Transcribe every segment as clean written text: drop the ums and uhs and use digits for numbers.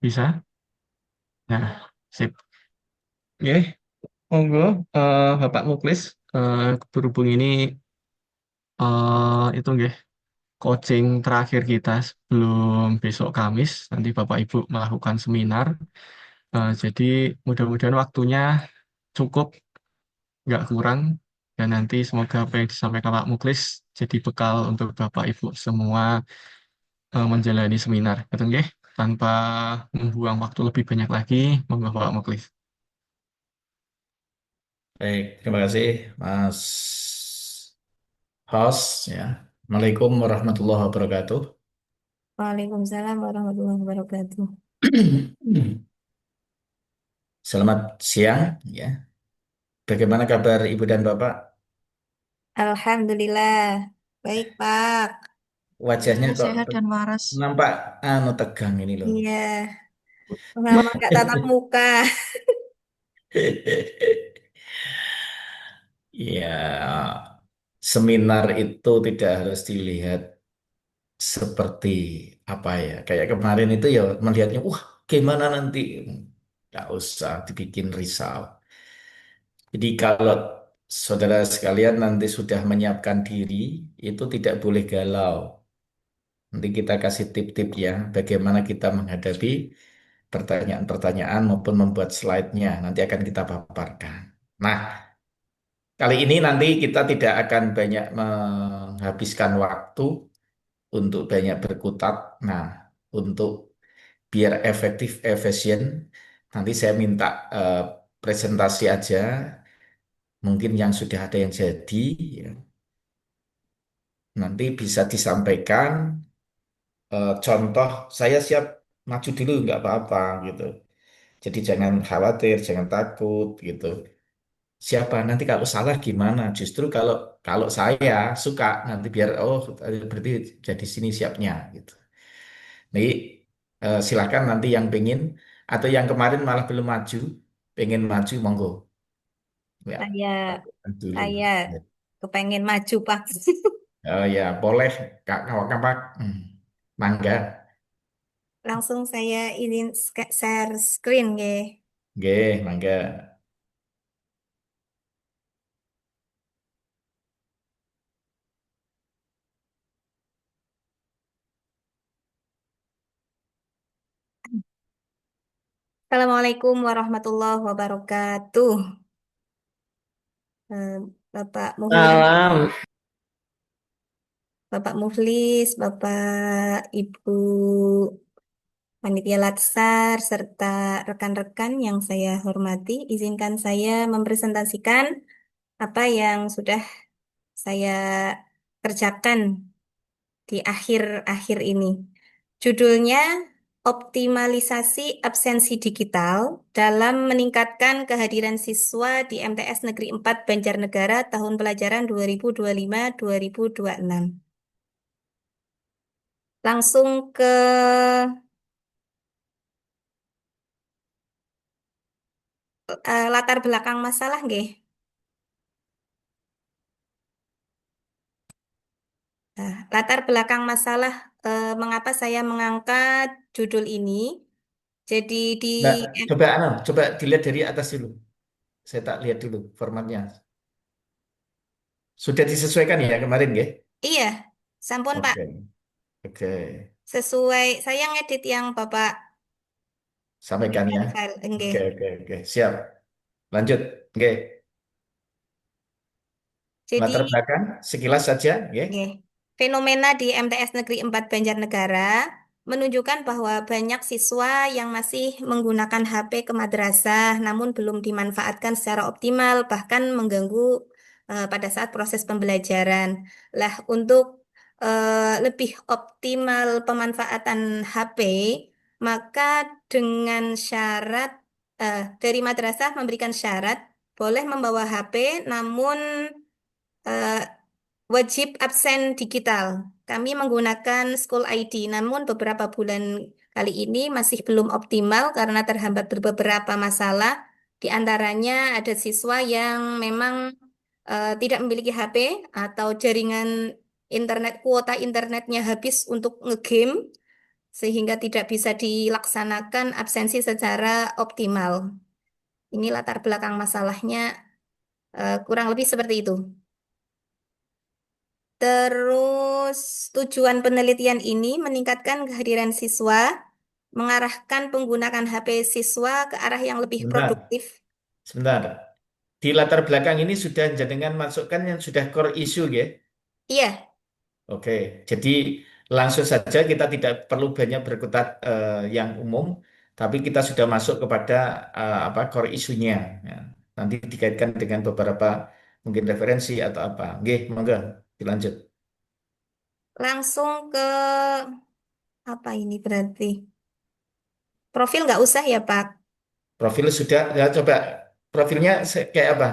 Bisa? Nah, sip. Oke, monggo, Bapak Muklis. Berhubung ini itu nggih, coaching terakhir kita sebelum besok Kamis, nanti Bapak Ibu melakukan seminar. Jadi mudah-mudahan waktunya cukup, nggak kurang. Dan nanti semoga apa yang disampaikan Pak Muklis jadi bekal untuk Bapak Ibu semua menjalani seminar. Betul nggih? Tanpa membuang waktu lebih banyak lagi, monggo Pak Muklis. Baik, terima kasih Mas Host ya. Assalamualaikum warahmatullahi wabarakatuh. Waalaikumsalam warahmatullahi wabarakatuh. Selamat siang ya. Bagaimana kabar Ibu dan Bapak? Alhamdulillah. Baik, Pak. Wajahnya Alhamdulillah kok sehat dan waras. nampak tegang ini loh. Iya, lama nggak tatap muka. Ya, seminar itu tidak harus dilihat seperti apa ya. Kayak kemarin itu ya melihatnya, wah gimana nanti? Nggak usah dibikin risau. Jadi kalau saudara sekalian nanti sudah menyiapkan diri, itu tidak boleh galau. Nanti kita kasih tip-tip ya, bagaimana kita menghadapi pertanyaan-pertanyaan maupun membuat slide-nya. Nanti akan kita paparkan. Nah, kali ini nanti kita tidak akan banyak menghabiskan waktu untuk banyak berkutat. Nah, untuk biar efektif, efisien, nanti saya minta eh, presentasi aja. Mungkin yang sudah ada yang jadi, ya. Nanti bisa disampaikan contoh, saya siap maju dulu nggak apa-apa gitu. Jadi jangan khawatir, jangan takut gitu. Siapa nanti kalau salah gimana? Justru kalau kalau saya suka nanti biar oh berarti jadi sini siapnya gitu. Jadi silakan nanti yang pengen atau yang kemarin malah belum maju, pengen maju monggo ya Saya, lakukan dulu. saya Ya. kepengen maju, Pak. Oh ya boleh Kak Kapak. Mangga, Langsung saya izin share screen, ya. nggih, mangga. Assalamualaikum warahmatullahi wabarakatuh. Eh, Bapak Muhlis, Salam. Bapak Muhlis, Bapak Ibu Panitia Latsar, serta rekan-rekan yang saya hormati, izinkan saya mempresentasikan apa yang sudah saya kerjakan di akhir-akhir ini. Judulnya Optimalisasi Absensi Digital dalam Meningkatkan Kehadiran Siswa di MTS Negeri 4 Banjarnegara tahun pelajaran 2025-2026. Langsung ke latar belakang masalah, nggih. Nah, latar belakang masalah mengapa saya mengangkat judul ini. Jadi di Nah, coba dilihat dari atas dulu. Saya tak lihat dulu formatnya. Sudah disesuaikan ya kemarin ya? iya, sampun Pak, Oke, oke. sesuai saya ngedit yang Bapak Sampaikan berikan ya. file, Oke, nggih. oke, oke. Siap. Lanjut. Oke. Jadi, Latar belakang sekilas saja, oke. nggih, fenomena di MTS Negeri 4 Banjarnegara menunjukkan bahwa banyak siswa yang masih menggunakan HP ke madrasah namun belum dimanfaatkan secara optimal bahkan mengganggu pada saat proses pembelajaran. Lah, untuk lebih optimal pemanfaatan HP, maka dengan syarat dari madrasah memberikan syarat boleh membawa HP namun eh, wajib absen digital. Kami menggunakan School ID, namun beberapa bulan kali ini masih belum optimal karena terhambat beberapa masalah. Di antaranya ada siswa yang memang tidak memiliki HP atau jaringan internet, kuota internetnya habis untuk ngegame, sehingga tidak bisa dilaksanakan absensi secara optimal. Ini latar belakang masalahnya, kurang lebih seperti itu. Terus tujuan penelitian ini meningkatkan kehadiran siswa, mengarahkan penggunaan HP siswa ke arah yang lebih Sebentar, produktif. sebentar. Di latar belakang ini sudah jenengan masukkan yang sudah core issue ya. Iya, Oke, jadi langsung saja kita tidak perlu banyak berkutat yang umum, tapi kita sudah masuk kepada apa core isunya. Ya. Nanti dikaitkan dengan beberapa mungkin referensi atau apa. Oke, monggo dilanjut. langsung ke apa ini berarti? Profil nggak usah ya, Pak. Profil sudah, ya coba profilnya kayak apa?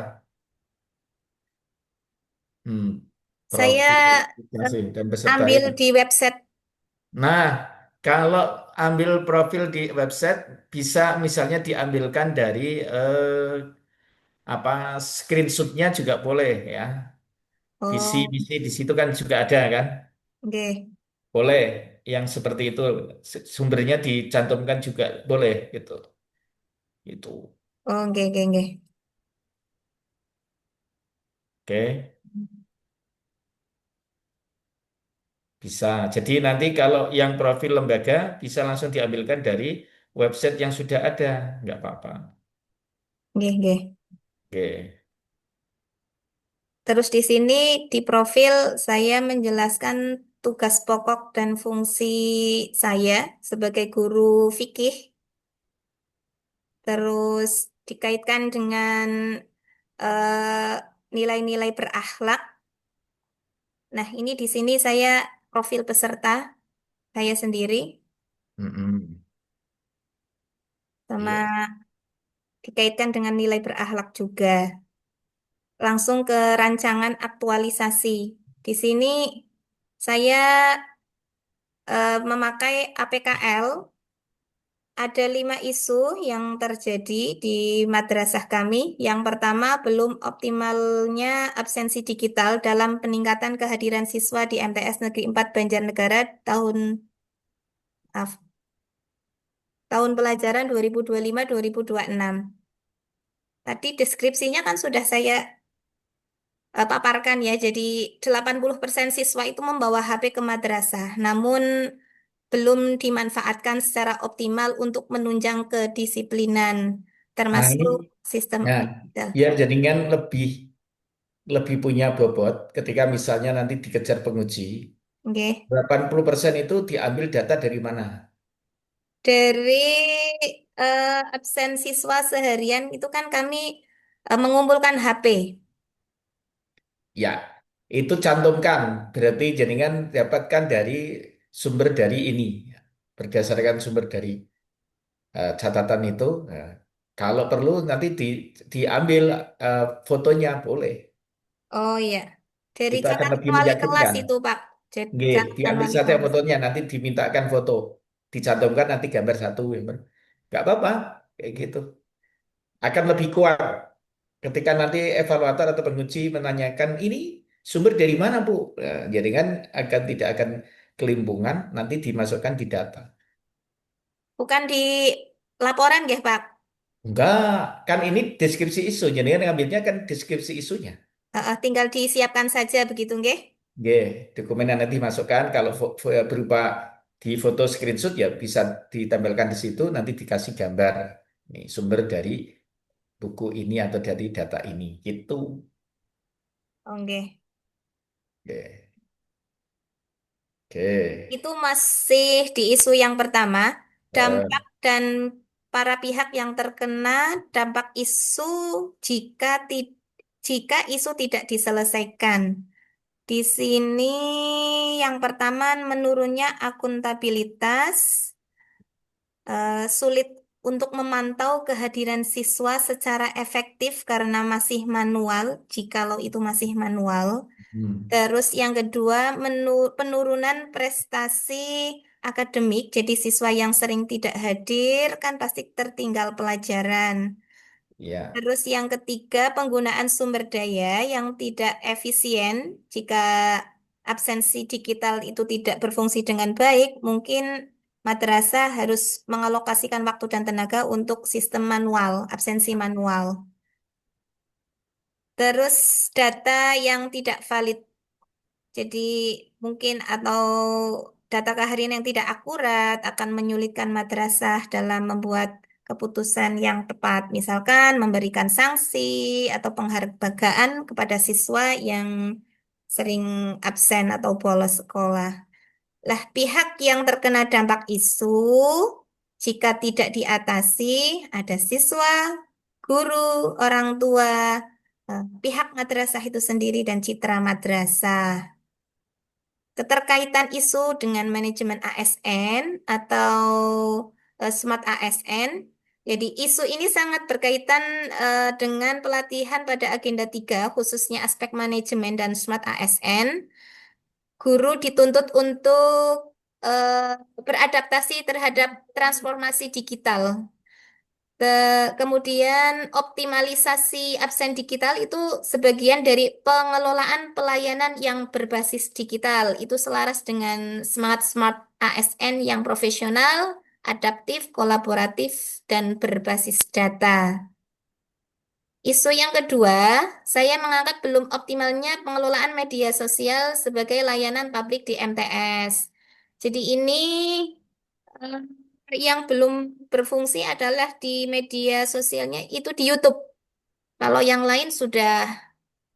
Hmm, Saya profil eh, aplikasi dan peserta ambil itu. di website. Nah, kalau ambil profil di website bisa misalnya diambilkan dari apa screenshotnya juga boleh ya. Visi Oh, visi di situ kan juga ada kan. oke. Boleh yang seperti itu sumbernya dicantumkan juga boleh gitu. Itu. Oh, oke, oke, oke. Oke, bisa. Jadi nanti kalau yang profil lembaga bisa langsung diambilkan dari website yang sudah ada, nggak apa-apa. Oke, oke. Oke. Terus di sini di profil saya menjelaskan tugas pokok dan fungsi saya sebagai guru fikih, terus dikaitkan dengan eh, nilai-nilai berakhlak. Nah, ini di sini saya profil peserta saya sendiri Mm-mm. sama Iya. dikaitkan dengan nilai berakhlak juga. Langsung ke rancangan aktualisasi. Di sini saya memakai APKL. Ada 5 isu yang terjadi di madrasah kami. Yang pertama, belum optimalnya absensi digital dalam peningkatan kehadiran siswa di MTS Negeri 4 Banjarnegara maaf, tahun pelajaran 2025-2026. Tadi deskripsinya kan sudah saya paparkan ya. Jadi 80% siswa itu membawa HP ke madrasah, namun belum dimanfaatkan secara optimal untuk menunjang kedisiplinan, Nah ini, termasuk sistem nah digital. biar jaringan lebih lebih punya bobot ketika misalnya nanti dikejar penguji, Oke. 80% itu diambil data dari mana? Dari absen siswa seharian itu kan kami mengumpulkan HP. Ya, itu cantumkan. Berarti jaringan dapatkan dari sumber dari ini. Berdasarkan sumber dari catatan itu, kalau perlu nanti diambil fotonya boleh. Oh iya, dari Itu akan lebih catatan wali kelas meyakinkan. itu Pak. Jadi Nggih, catatan diambil wali saja kelas. fotonya, nanti dimintakan foto. Dicantumkan nanti gambar satu. Nggak apa-apa, kayak gitu. Akan lebih kuat ketika nanti evaluator atau penguji menanyakan ini sumber dari mana, Bu? Jadi kan akan tidak akan kelimpungan, nanti dimasukkan di data. Bukan di laporan ya Pak. Enggak, kan ini deskripsi isu, jadi kan ngambilnya kan deskripsi isunya. Tinggal disiapkan saja begitu nggih. Nggih, dokumen yang nanti masukkan, kalau berupa di foto screenshot ya bisa ditempelkan di situ, nanti dikasih gambar. Nih, sumber dari buku ini atau dari data ini. Gitu. Oh, nggih. Oke. Oke. Itu masih di isu yang pertama, Eh, dampak dan para pihak yang terkena dampak isu jika jika isu tidak diselesaikan. Di sini yang pertama menurunnya akuntabilitas, sulit untuk memantau kehadiran siswa secara efektif karena masih manual, jikalau itu masih manual. hmm, Terus yang kedua, penurunan prestasi akademik, jadi siswa yang sering tidak hadir kan pasti tertinggal pelajaran. ya. Terus yang ketiga, penggunaan sumber daya yang tidak efisien jika absensi digital itu tidak berfungsi dengan baik, mungkin madrasah harus mengalokasikan waktu dan tenaga untuk sistem manual, absensi manual. Terus data yang tidak valid. Jadi mungkin atau data keharian yang tidak akurat akan menyulitkan madrasah dalam membuat keputusan yang tepat. Misalkan memberikan sanksi atau penghargaan kepada siswa yang sering absen atau bolos sekolah. Lah, pihak yang terkena dampak isu, jika tidak diatasi, ada siswa, guru, orang tua, pihak madrasah itu sendiri dan citra madrasah. Keterkaitan isu dengan manajemen ASN atau Smart ASN. Jadi isu ini sangat berkaitan dengan pelatihan pada agenda 3, khususnya aspek manajemen dan Smart ASN. Guru dituntut untuk beradaptasi terhadap transformasi digital. Kemudian optimalisasi absen digital itu sebagian dari pengelolaan pelayanan yang berbasis digital. Itu selaras dengan smart ASN yang profesional, adaptif, kolaboratif, dan berbasis data. Isu yang kedua, saya mengangkat belum optimalnya pengelolaan media sosial sebagai layanan publik di MTS. Jadi ini eh, yang belum berfungsi adalah di media sosialnya itu di YouTube. Kalau yang lain sudah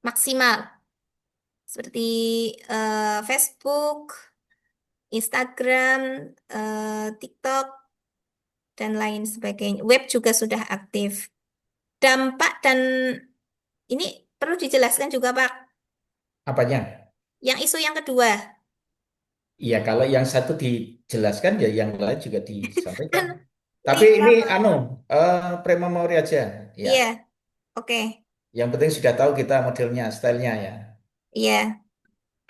maksimal, seperti Facebook, Instagram, TikTok, dan lain sebagainya. Web juga sudah aktif. Dampak dan ini perlu dijelaskan juga, Pak. Apanya? Yang isu yang kedua, Iya, kalau yang satu dijelaskan ya yang lain juga disampaikan. kan Tapi ini lima, anu premamori aja. Ya, iya, oke, yang penting sudah tahu kita modelnya, stylenya ya. iya,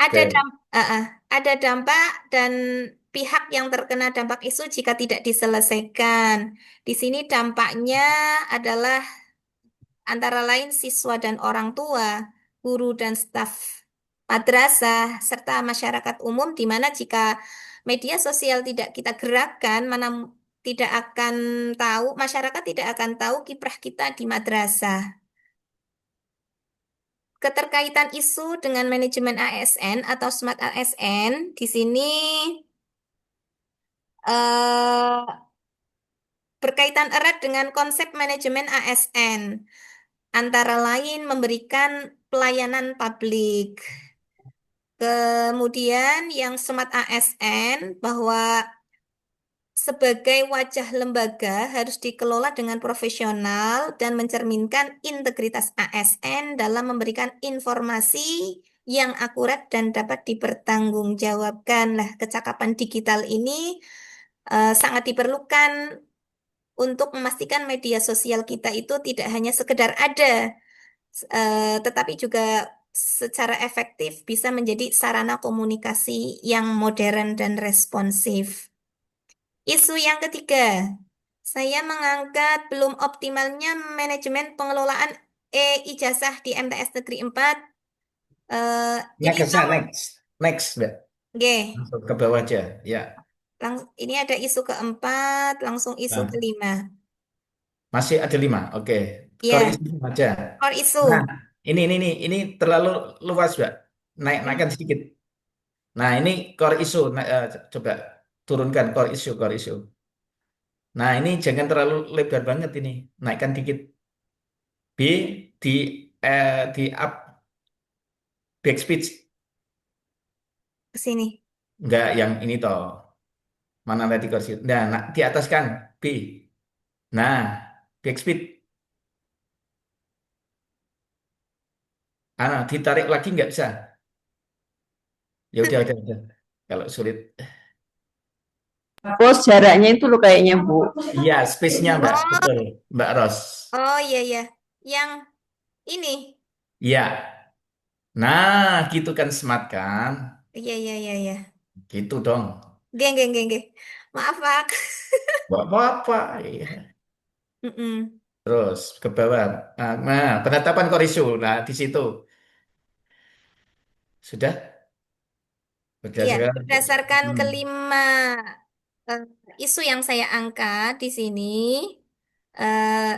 ada Oke. ada dampak dan pihak yang terkena dampak isu jika tidak diselesaikan. Di sini dampaknya adalah antara lain siswa dan orang tua, guru dan staf madrasah, serta masyarakat umum, di mana jika media sosial tidak kita gerakkan, mana tidak akan tahu, masyarakat tidak akan tahu kiprah kita di madrasah. Keterkaitan isu dengan manajemen ASN atau Smart ASN, di sini eh, berkaitan erat dengan konsep manajemen ASN, antara lain memberikan pelayanan publik. Kemudian yang Smart ASN bahwa sebagai wajah lembaga harus dikelola dengan profesional dan mencerminkan integritas ASN dalam memberikan informasi yang akurat dan dapat dipertanggungjawabkan. Nah, kecakapan digital ini sangat diperlukan untuk memastikan media sosial kita itu tidak hanya sekedar ada, tetapi juga secara efektif bisa menjadi sarana komunikasi yang modern dan responsif. Isu yang ketiga, saya mengangkat belum optimalnya manajemen pengelolaan e-ijazah di MTS Negeri 4. Ini Next, next, next, Mbak. G. Langsung ke bawah aja. Ya. Ini ada isu keempat, langsung isu Nah, kelima. masih ada 5. Oke. Core Ya, issue aja. core Nah, isu. ini terlalu luas, Mbak. Naikkan sedikit. Nah, ini core issue. Nah, coba turunkan core issue, core issue. Nah, ini jangan terlalu lebar banget ini. Naikkan dikit. B di up back speech. Ke sini. Enggak yang ini toh. Mana tadi core issue? Nah, di atas kan B. Nah, back speech. Ditarik lagi nggak bisa. Ya udah. Kalau sulit. Terus jaraknya itu loh kayaknya Bu. Iya, space-nya Mbak. Oh, Betul, Mbak Ros. oh iya iya. Yang ini. Iya. Nah, gitu kan smart kan? Iya iya iya iya. Gitu dong. Geng. Maaf, Pak. Nggak apa-apa. Iya. Mm-mm. Terus ke bawah. Nah, penetapan korisu. Nah, di situ. Sudah Iya, berdasarkan. berdasarkan Hmm. kelima eh, Isu yang saya angkat di sini, eh,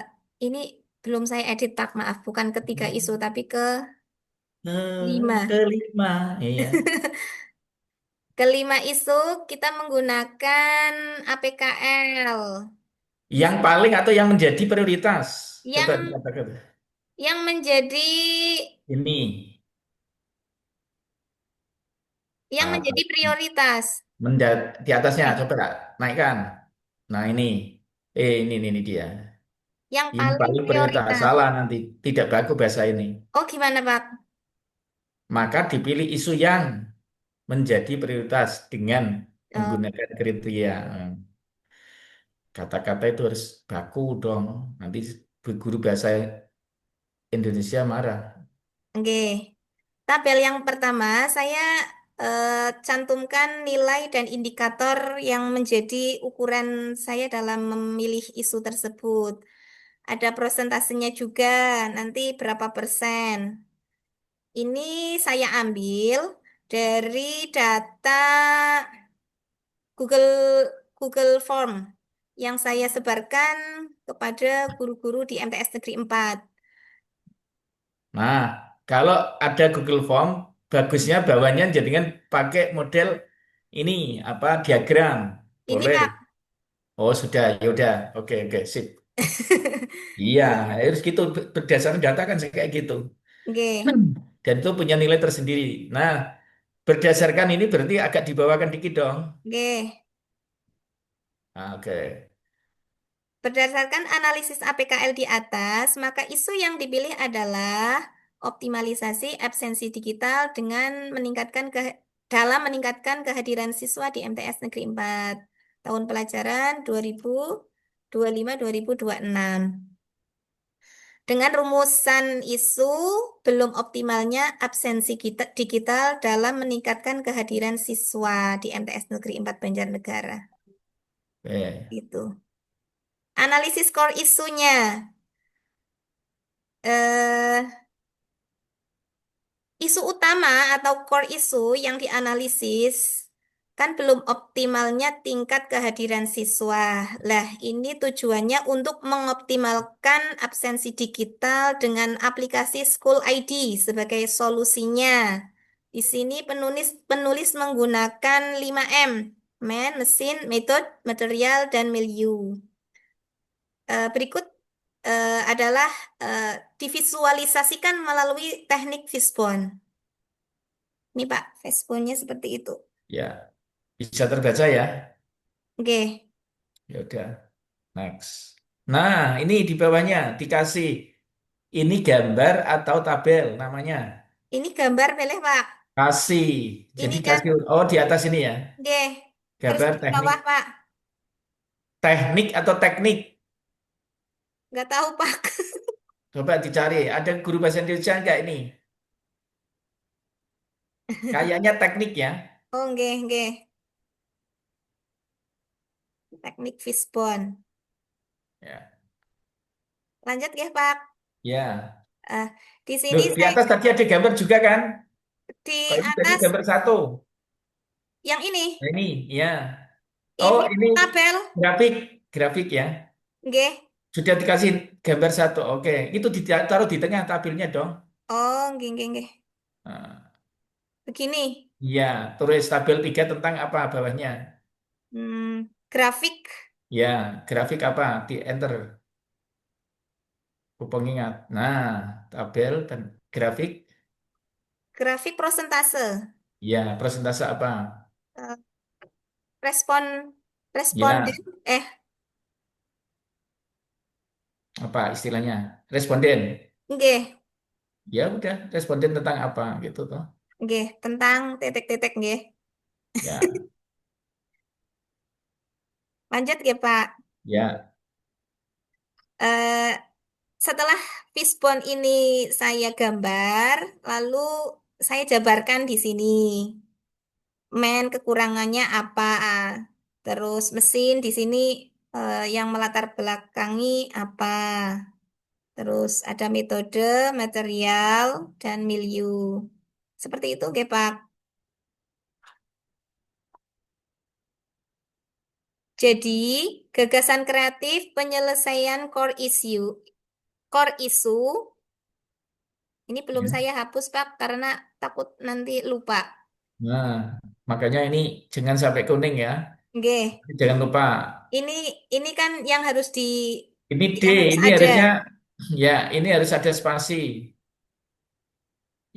ini belum saya edit Pak, maaf, bukan ketiga isu tapi ke lima. Kelima, iya. Kelima isu kita menggunakan APKL. Yang paling atau yang menjadi prioritas? Coba Yang dikatakan. yang menjadi Ini yang apa? menjadi prioritas. Di atasnya, Oke. coba Kak, naikkan. Nah ini dia. Yang Ini paling paling prioritas. prioritas. Salah nanti, tidak baku bahasa ini. Oh, gimana, Pak? Maka dipilih isu yang menjadi prioritas dengan Oh, menggunakan kriteria. Kata-kata itu harus baku dong. Nanti guru bahasa Indonesia marah. oke. Tabel yang pertama, saya eh, cantumkan nilai dan indikator yang menjadi ukuran saya dalam memilih isu tersebut. Ada prosentasenya juga, nanti berapa persen. Ini saya ambil dari data Google Google Form yang saya sebarkan kepada guru-guru di MTS Negeri 4. Nah, kalau ada Google Form, bagusnya bawahnya jadikan pakai model ini apa diagram. Ini, Boleh. Pak. Oh, sudah. Ya udah. Oke, oke, sip. Iya, harus gitu berdasarkan data kan kayak gitu. Oke, Dan itu punya nilai tersendiri. Nah, berdasarkan ini berarti agak dibawakan dikit dong. oke. Nah, oke. Berdasarkan analisis APKL di atas, maka isu yang dipilih adalah optimalisasi absensi digital dengan dalam meningkatkan kehadiran siswa di MTS Negeri 4 tahun pelajaran 2025-2026. Dengan rumusan isu belum optimalnya absensi digital dalam meningkatkan kehadiran siswa di MTS Negeri 4 Banjarnegara. Oke. Gitu. Analisis core isunya. eh Isu utama atau core isu yang dianalisis kan belum optimalnya tingkat kehadiran siswa. Lah, ini tujuannya untuk mengoptimalkan absensi digital dengan aplikasi School ID sebagai solusinya. Di sini penulis menggunakan 5M, man, mesin, metode, material, dan milieu. Berikut adalah eh, divisualisasikan melalui teknik Fishbone. Ini Pak, Fishbone-nya seperti itu. Ya, bisa terbaca ya. Oke, Ya udah, next. Nah, ini di bawahnya dikasih ini gambar atau tabel namanya. ini gambar pilih Pak. Kasih. Jadi Ini kan, kasih oh di atas ini ya. oke, harus Gambar di bawah teknik. Pak. Teknik atau teknik? Nggak tahu Pak. Coba dicari. Ada guru bahasa Indonesia enggak ini? Kayaknya teknik ya. Oh, oke, oke. Teknik Fishbone. Ya. Lanjut ya Pak. Ya. Eh, di sini Loh, di saya atas tadi ada gambar juga kan? di Kok ini tadi atas gambar satu? yang Nah, ini, ini, ya. Oh, ini ini tabel, grafik, grafik ya. oke. Sudah dikasih gambar satu. Oke, itu ditaruh di tengah tabelnya dong. Oh, oke, oke, oke. Nah, Begini, iya, tulis tabel 3 tentang apa bawahnya? grafik, Ya, grafik apa? Di enter. Pengingat. Nah, tabel dan grafik. grafik prosentase. Ya, persentase apa? Eh, respon, responden, Ya, eh, apa istilahnya? Responden. oke, Ya udah, responden tentang apa gitu toh. oke, tentang titik-titik, oke. Ya, Lanjut ya Pak. ya, Eh, Setelah fishbone ini saya gambar, lalu saya jabarkan di sini. Kekurangannya apa? Terus mesin di sini yang melatar belakangi apa? Terus ada metode, material, dan milieu. Seperti itu, oke Pak. Jadi, gagasan kreatif penyelesaian core issue, ini belum Ya. saya hapus, Pak, karena takut nanti lupa. Nah, makanya ini jangan sampai kuning ya. Oke, Jangan lupa. ini ini kan yang harus Ini D, yang harus ini ada harusnya ya, ini harus ada spasi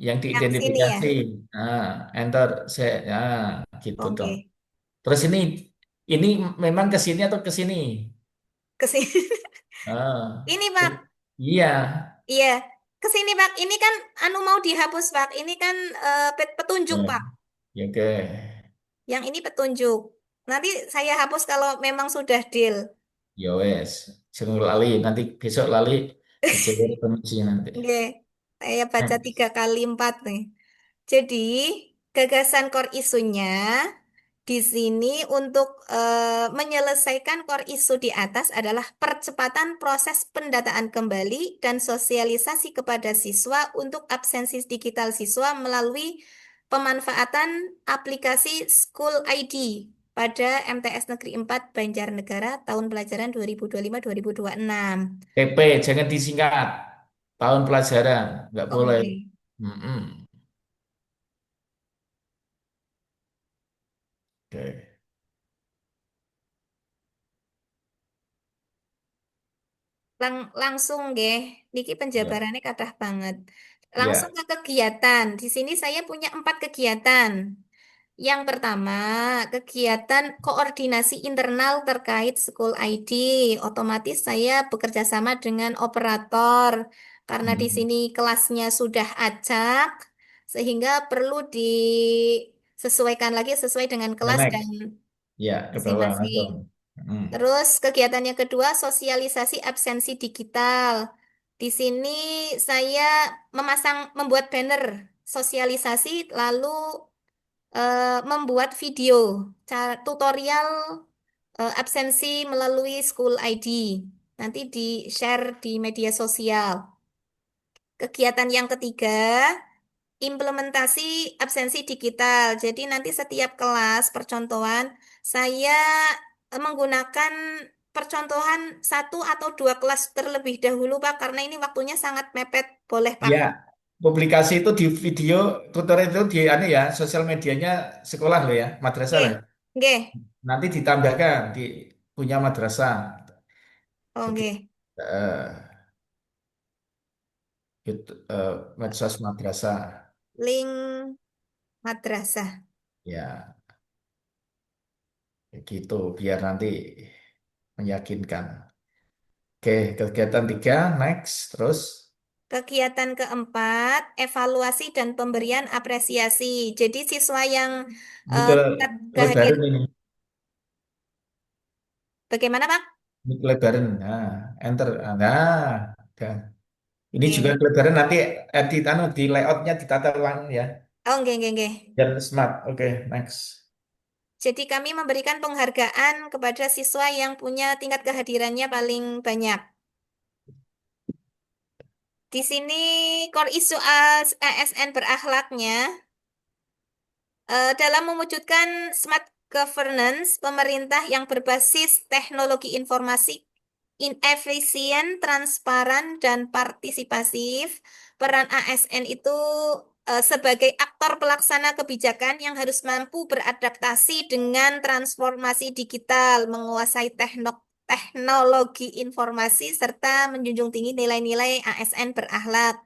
yang yang sini ya. diidentifikasi. Nah, enter, saya, ya, gitu dong. Oke, Terus ini memang ke sini atau ke sini? ke sini. Ah, Ini, Pak. iya, Iya, ke sini, Pak. Ini kan anu mau dihapus, Pak. Ini kan petunjuk, ya, Pak. ya, oke, Yang ini petunjuk. Nanti saya hapus kalau memang sudah deal. ya wes, jangan lali, nanti besok lali dijewer komisi nanti. Oke, saya baca Next. 3 kali 4 nih. Jadi, gagasan core isunya di sini untuk menyelesaikan core isu di atas adalah percepatan proses pendataan kembali dan sosialisasi kepada siswa untuk absensi digital siswa melalui pemanfaatan aplikasi School ID pada MTS Negeri 4 Banjarnegara tahun pelajaran 2025-2026. TP jangan disingkat, tahun pelajaran, nggak boleh. Oke. Mm-mm. Oke, Langsung nggih, niki ya, penjabarannya kathah banget. Langsung ya, ke kegiatan. Di sini saya punya 4 kegiatan. Yang pertama, kegiatan koordinasi internal terkait School ID. Otomatis saya bekerja sama dengan operator karena di Mm. sini kelasnya sudah acak, sehingga perlu disesuaikan lagi sesuai dengan Ya, kelas dan next, ya, ke bawah masing-masing. langsung. Mm. Terus kegiatan yang kedua, sosialisasi absensi digital. Di sini saya membuat banner sosialisasi, lalu membuat video tutorial absensi melalui School ID. Nanti di-share di media sosial. Kegiatan yang ketiga, implementasi absensi digital. Jadi nanti setiap kelas percontohan saya menggunakan percontohan 1 atau 2 kelas terlebih dahulu, Pak, karena ini waktunya sangat mepet. Boleh, Pak? Ya, publikasi itu di video tutorial itu di anu ya, sosial medianya sekolah lo ya, madrasah Oke. lah. Oke. Nanti ditambahkan di punya madrasah. Jadi Oke. eh, itu, medsos madrasah Link madrasah. ya, gitu biar nanti meyakinkan. Oke, kegiatan tiga, next, terus Kegiatan keempat, evaluasi dan pemberian apresiasi. Jadi siswa yang ini ke tingkat lebaran ini, bagaimana, Pak? ini ke lebaran. Nah, enter. Nah, dan ini juga Oke. ke lebaran nanti edit anu di layoutnya ditata ulang ya, Oh, oke, oke, oke. biar smart. Oke, next. Jadi kami memberikan penghargaan kepada siswa yang punya tingkat kehadirannya paling banyak. Di sini core isu ASN berakhlaknya dalam mewujudkan smart governance pemerintah yang berbasis teknologi informasi efisien, transparan, dan partisipatif. Peran ASN itu sebagai aktor pelaksana kebijakan yang harus mampu beradaptasi dengan transformasi digital, menguasai teknologi informasi, serta menjunjung tinggi nilai-nilai ASN berakhlak,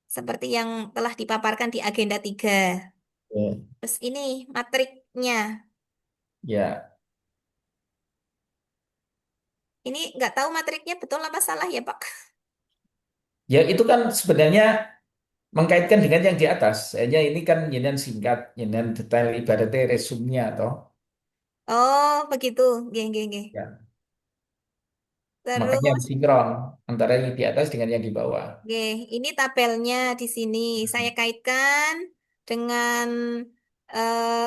seperti yang telah dipaparkan di agenda 3. Ya, Terus ini matriknya. ya, Ini nggak tahu matriknya betul apa salah ya, Pak. ya itu kan sebenarnya mengkaitkan dengan yang di atas. Hanya ini kan nyenyan singkat, nyenyan detail ibaratnya resumnya atau Oh, begitu. Geng, geng, geng. ya. Makanya Terus, sinkron antara yang di atas dengan yang di bawah. geng, ini tabelnya di sini. Saya kaitkan dengan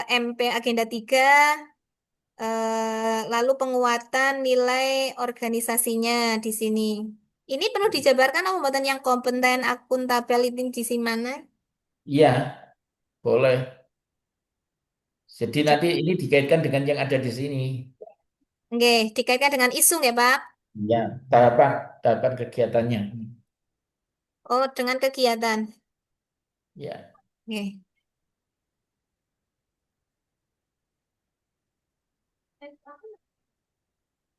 MP Agenda 3, lalu penguatan nilai organisasinya di sini. Ini perlu dijabarkan apa mboten yang kompeten akuntabel itu di sini mana? Iya, boleh. Jadi nanti ini dikaitkan dengan yang ada di sini. Nggih, dikaitkan dengan isu nggih, Pak? Ya, tahapan tahapan kegiatannya. Oh, dengan kegiatan. Ya, Nggih.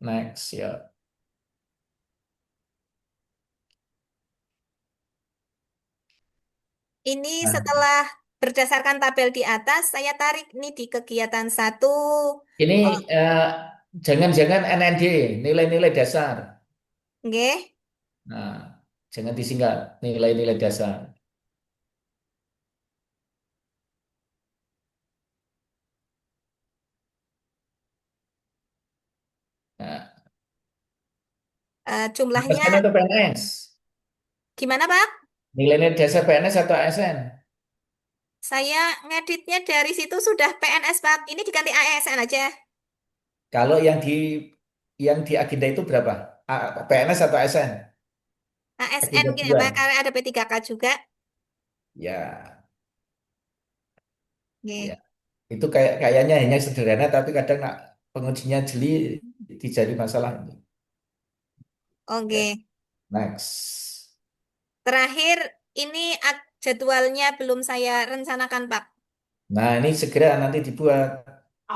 next ya. Ini Nah, setelah berdasarkan tabel di atas, saya tarik nih di kegiatan satu. ini Oh, jangan-jangan NND, nilai-nilai dasar. nggih. Nah, jangan disingkat nilai-nilai dasar. Nah, Jumlahnya ASN atau PNS? gimana, Pak? Nilai-nilai dasar PNS atau ASN? Saya ngeditnya dari situ sudah PNS, Pak. Ini diganti ASN aja. Kalau yang di agenda itu berapa? PNS atau ASN? ASN Agenda gitu ya, Pak, 2. karena ada P3K juga. Ya, ya. Nggih. Itu kayaknya hanya sederhana tapi kadang nak pengujinya jeli jadi masalah. Oke, Oke. next. Terakhir, ini jadwalnya belum saya rencanakan, Pak. Nah, ini segera nanti dibuat.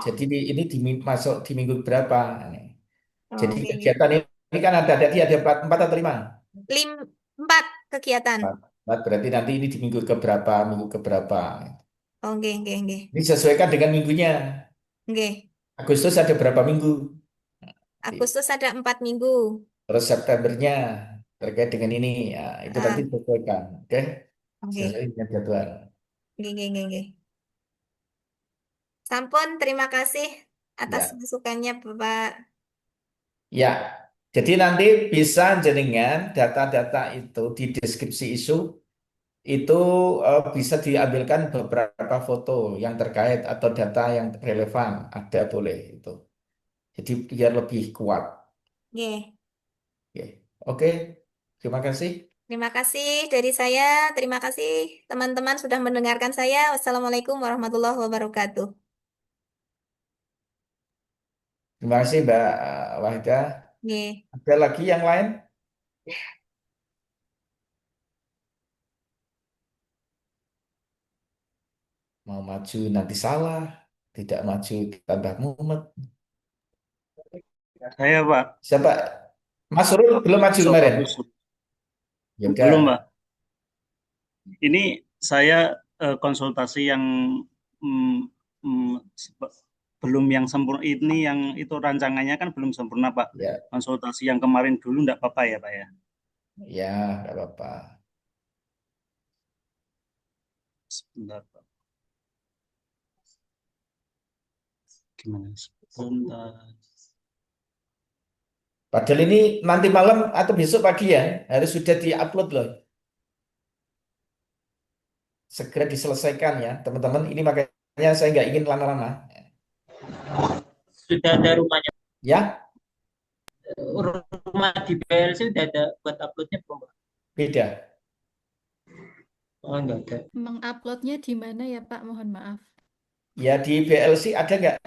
Jadi ini masuk di minggu berapa? Ini. Jadi Oke. kegiatan ini kan tadi ada empat atau lima? Lim 4 kegiatan. Empat, berarti nanti ini di minggu keberapa. Oke, oke, oke. Ini sesuaikan dengan minggunya. Oke. Agustus ada berapa minggu? Agustus ada 4 minggu. Terus Septembernya terkait dengan ini. Ya, itu nanti Ah, sesuaikan. Oke? oke. Sesuai dengan jadwal. Oke, oke, oke, oke. Sampun, terima kasih atas Ya. masukannya, Bapak. Ya, jadi nanti bisa jenengan data-data itu di deskripsi isu itu bisa diambilkan beberapa foto yang terkait atau data yang relevan, ada boleh itu. Jadi biar lebih kuat. Oke. Oke, oke. Terima kasih. Terima kasih dari saya. Terima kasih teman-teman sudah mendengarkan saya. Wassalamualaikum warahmatullahi wabarakatuh. Terima kasih Mbak Wahida. Oke. Ada lagi yang lain? Mau maju nanti salah, tidak maju tambah mumet. Saya Pak, Siapa? Mas Surul belum maju besok kemarin. Pak besok. Ya Belum udah, Pak. Ini saya konsultasi yang mm, mm, belum yang sempurna. Ini yang itu rancangannya kan belum sempurna Pak. ya, Konsultasi yang kemarin dulu enggak apa-apa ya Pak ya. ya, nggak apa-apa. Sebentar Pak. Gimana? Sebentar. Padahal ini nanti malam atau besok pagi ya, harus sudah diupload loh. Segera diselesaikan ya, teman-teman. Ini makanya saya nggak ingin lama-lama. Sudah ada rumahnya, Ya, rumah di PLC sudah ada buat uploadnya belum Pak? beda. Oh enggak ada. Menguploadnya di mana ya Pak? Mohon maaf. Ya di BLC ada nggak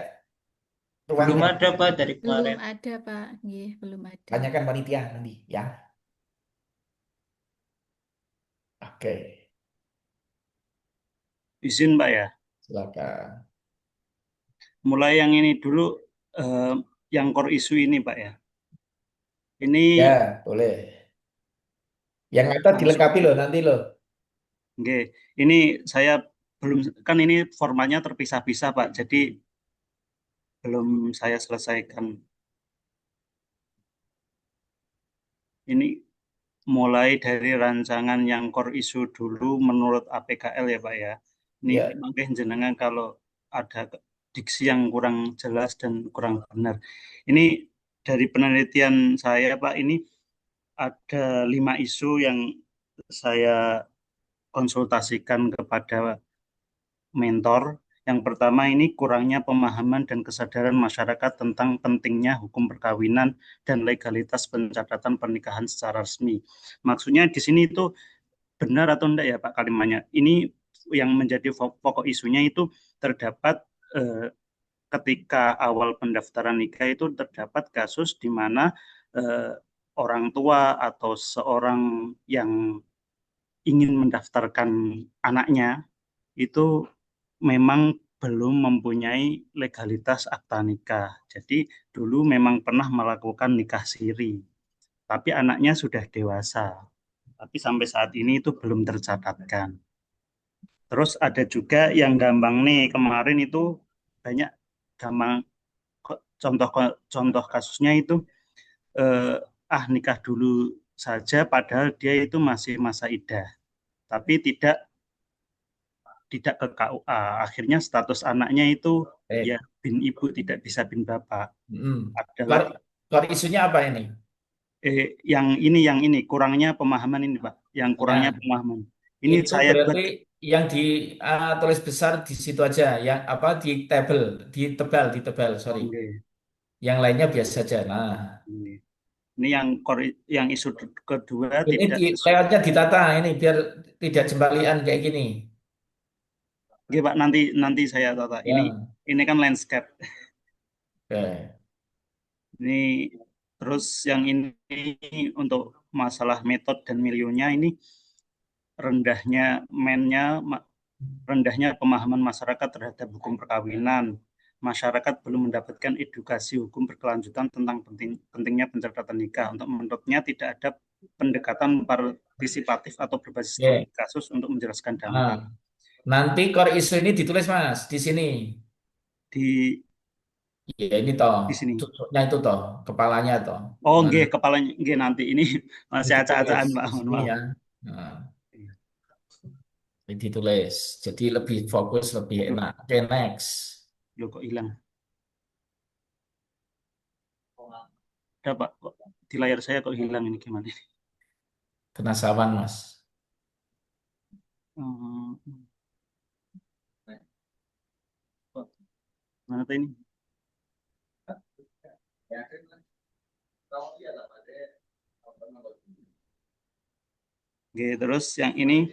Belum ruangnya? ada Pak dari Belum kemarin. ada Pak. Nggih, belum ada. Tanyakan panitia nanti ya. Oke, Izin Pak ya. silakan. Mulai yang ini dulu yang core isu ini Pak ya. Ini Ya, boleh. Yang ada langsung. dilengkapi loh nanti loh. Oke, ini saya belum kan ini formatnya terpisah-pisah Pak. Jadi belum saya selesaikan. Ini mulai dari rancangan yang core issue dulu menurut APKL ya Pak ya. Ini Ya, mungkin jenengan kalau ada diksi yang kurang jelas dan kurang benar. Ini dari penelitian saya Pak, ini ada 5 isu yang saya konsultasikan kepada mentor. Yang pertama ini kurangnya pemahaman dan kesadaran masyarakat tentang pentingnya hukum perkawinan dan legalitas pencatatan pernikahan secara resmi. Maksudnya di sini itu benar atau enggak ya Pak kalimatnya? Ini yang menjadi pokok isunya itu terdapat eh, ketika awal pendaftaran nikah itu terdapat kasus di mana eh, orang tua atau seorang yang ingin mendaftarkan anaknya itu memang belum mempunyai legalitas akta nikah. Jadi dulu memang pernah melakukan nikah siri, tapi anaknya sudah dewasa. Tapi sampai saat ini itu belum tercatatkan. Terus ada juga yang gampang nih, kemarin itu banyak gampang contoh contoh kasusnya itu nikah dulu saja padahal dia itu masih masa iddah, tapi tidak ke KUA. Akhirnya status anaknya itu ya Eh, bin ibu, tidak bisa bin bapak. mm. Ada Core, lagi core isunya apa ini? yang ini kurangnya pemahaman ini Pak, yang kurangnya Nah, pemahaman. Ini itu saya berarti buat yang di tulis besar di situ aja, yang apa di table, di tebal, sorry. oke. Yang lainnya biasa saja. Nah, Ini yang isu kedua ini tidak di, layoutnya ditata ini biar tidak jembalian kayak gini. Oke, Pak, nanti nanti saya tata. Ya, Ini kan landscape. oke. Ini terus yang ini untuk masalah metode dan milionya ini rendahnya mennya rendahnya pemahaman masyarakat terhadap hukum perkawinan. Masyarakat belum mendapatkan edukasi hukum berkelanjutan tentang pentingnya pencatatan nikah. Untuk menurutnya tidak ada pendekatan partisipatif atau berbasis studi Oke. kasus untuk menjelaskan Nah, dampak. nanti core isu ini ditulis Mas di sini. Di Ya ini toh, di sini. tusuknya itu toh, kepalanya toh. Oh, Nah, nggih, kepalanya nggih nanti ini ini masih ditulis acak-acakan, Pak. di Mohon sini maaf. ya. Nah, ini ditulis. Jadi lebih fokus, lebih Loh, enak. Oke, next. loh kok hilang? Ada, Pak. Kok di layar saya kok hilang ini gimana? Penasaran Mas. Hmm, kok mana tuh ini? Oke, terus yang ini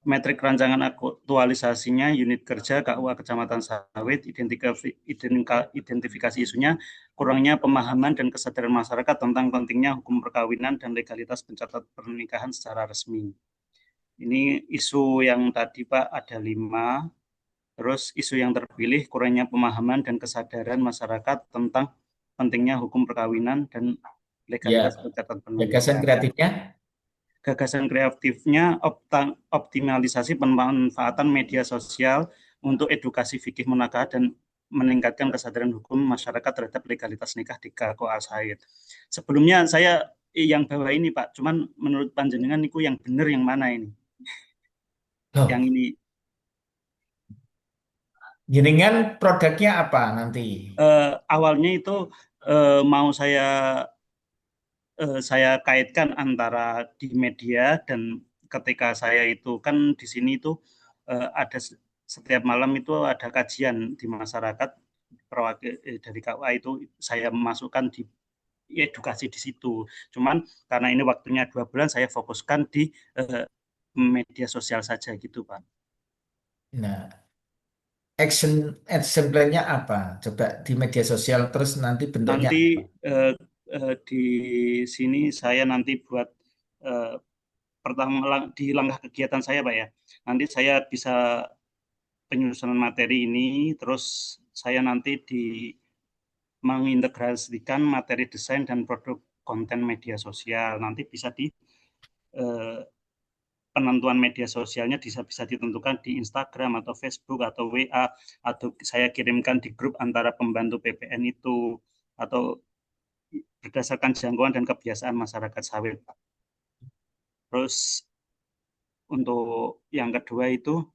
metrik rancangan aktualisasinya unit kerja KUA Kecamatan Sawit, identifikasi isunya kurangnya pemahaman dan kesadaran masyarakat tentang pentingnya hukum perkawinan dan legalitas pencatat pernikahan secara resmi. Ini isu yang tadi Pak ada 5. Terus isu yang terpilih kurangnya pemahaman dan kesadaran masyarakat tentang pentingnya hukum perkawinan dan Ya, legalitas pencatat gagasan pernikahan. kreatifnya. Gagasan kreatifnya optimalisasi pemanfaatan media sosial untuk edukasi fikih munakaah dan meningkatkan kesadaran hukum masyarakat terhadap legalitas nikah di KUA Said. Sebelumnya saya yang bawah ini Pak, cuman menurut panjenengan itu yang benar yang mana ini? Yang Loh, ini jenengan produknya apa nanti? awalnya itu mau saya kaitkan antara di media dan ketika saya itu kan di sini itu ada setiap malam itu ada kajian di masyarakat perwakil dari KUA itu saya masukkan di edukasi di situ. Cuman karena ini waktunya 2 bulan saya fokuskan di eh, media sosial saja gitu Pak. Nah, action action plan-nya apa? Coba di media sosial terus nanti bentuknya Nanti apa? di sini saya nanti buat eh, pertama di langkah kegiatan saya Pak ya. Nanti saya bisa penyusunan materi ini, terus saya nanti mengintegrasikan materi desain dan produk konten media sosial. Nanti bisa di eh, penentuan media sosialnya bisa ditentukan di Instagram atau Facebook atau WA atau saya kirimkan di grup antara pembantu PPN itu atau berdasarkan jangkauan dan kebiasaan masyarakat sawit. Terus untuk yang kedua itu,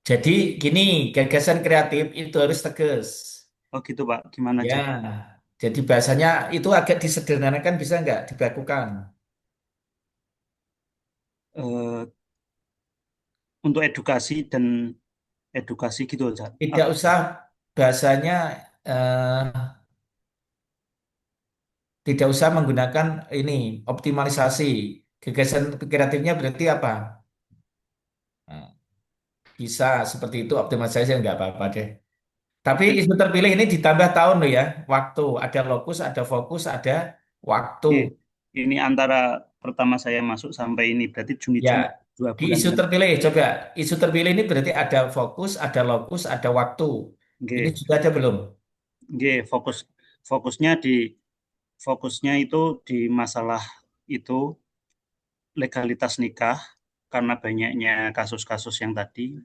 Jadi gini, gagasan kreatif itu harus tegas. oh gitu Pak, gimana Ya, coba? jadi bahasanya itu agak disederhanakan bisa nggak dibakukan? Eh, untuk edukasi gitu, Zat. Tidak usah bahasanya tidak usah menggunakan ini optimalisasi. Gagasan kreatifnya berarti apa? Nah, bisa seperti itu optimalisasi nggak apa-apa deh. Tapi isu terpilih ini ditambah tahun loh ya, waktu. Ada lokus, ada fokus, ada waktu. Oke, ini antara pertama saya masuk sampai ini berarti Juni Ya, Juli 2 bulan isu kan? terpilih coba. Isu terpilih ini berarti ada fokus, ada lokus, ada waktu. Ini Oke, sudah ada belum? oke, fokusnya di fokusnya itu di masalah itu legalitas nikah karena banyaknya kasus-kasus yang tadi.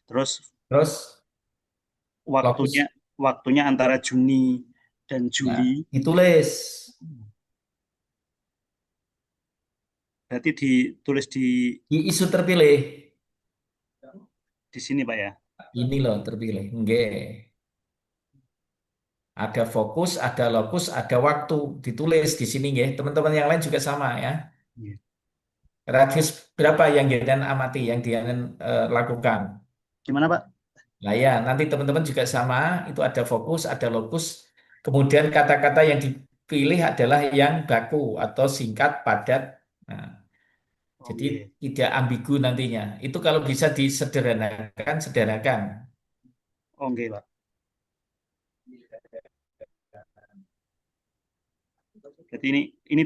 Terus Terus waktunya lokus. waktunya antara Juni dan Nah, Juli. ditulis Berarti ditulis di isu terpilih. di sini Pak ya. Ini loh terpilih. Nggih. Ada fokus, ada lokus, ada waktu. Ditulis di sini nggih. Teman-teman yang lain juga sama ya. Iya. Radius berapa yang kalian amati, yang kalian lakukan. Gimana Pak? Nah ya, nanti teman-teman juga sama. Itu ada fokus, ada lokus. Kemudian kata-kata yang dipilih adalah yang baku atau singkat, padat. Nah, jadi Oke. tidak ambigu nantinya. Itu kalau bisa disederhanakan, sederhanakan. Oke Pak. Jadi ini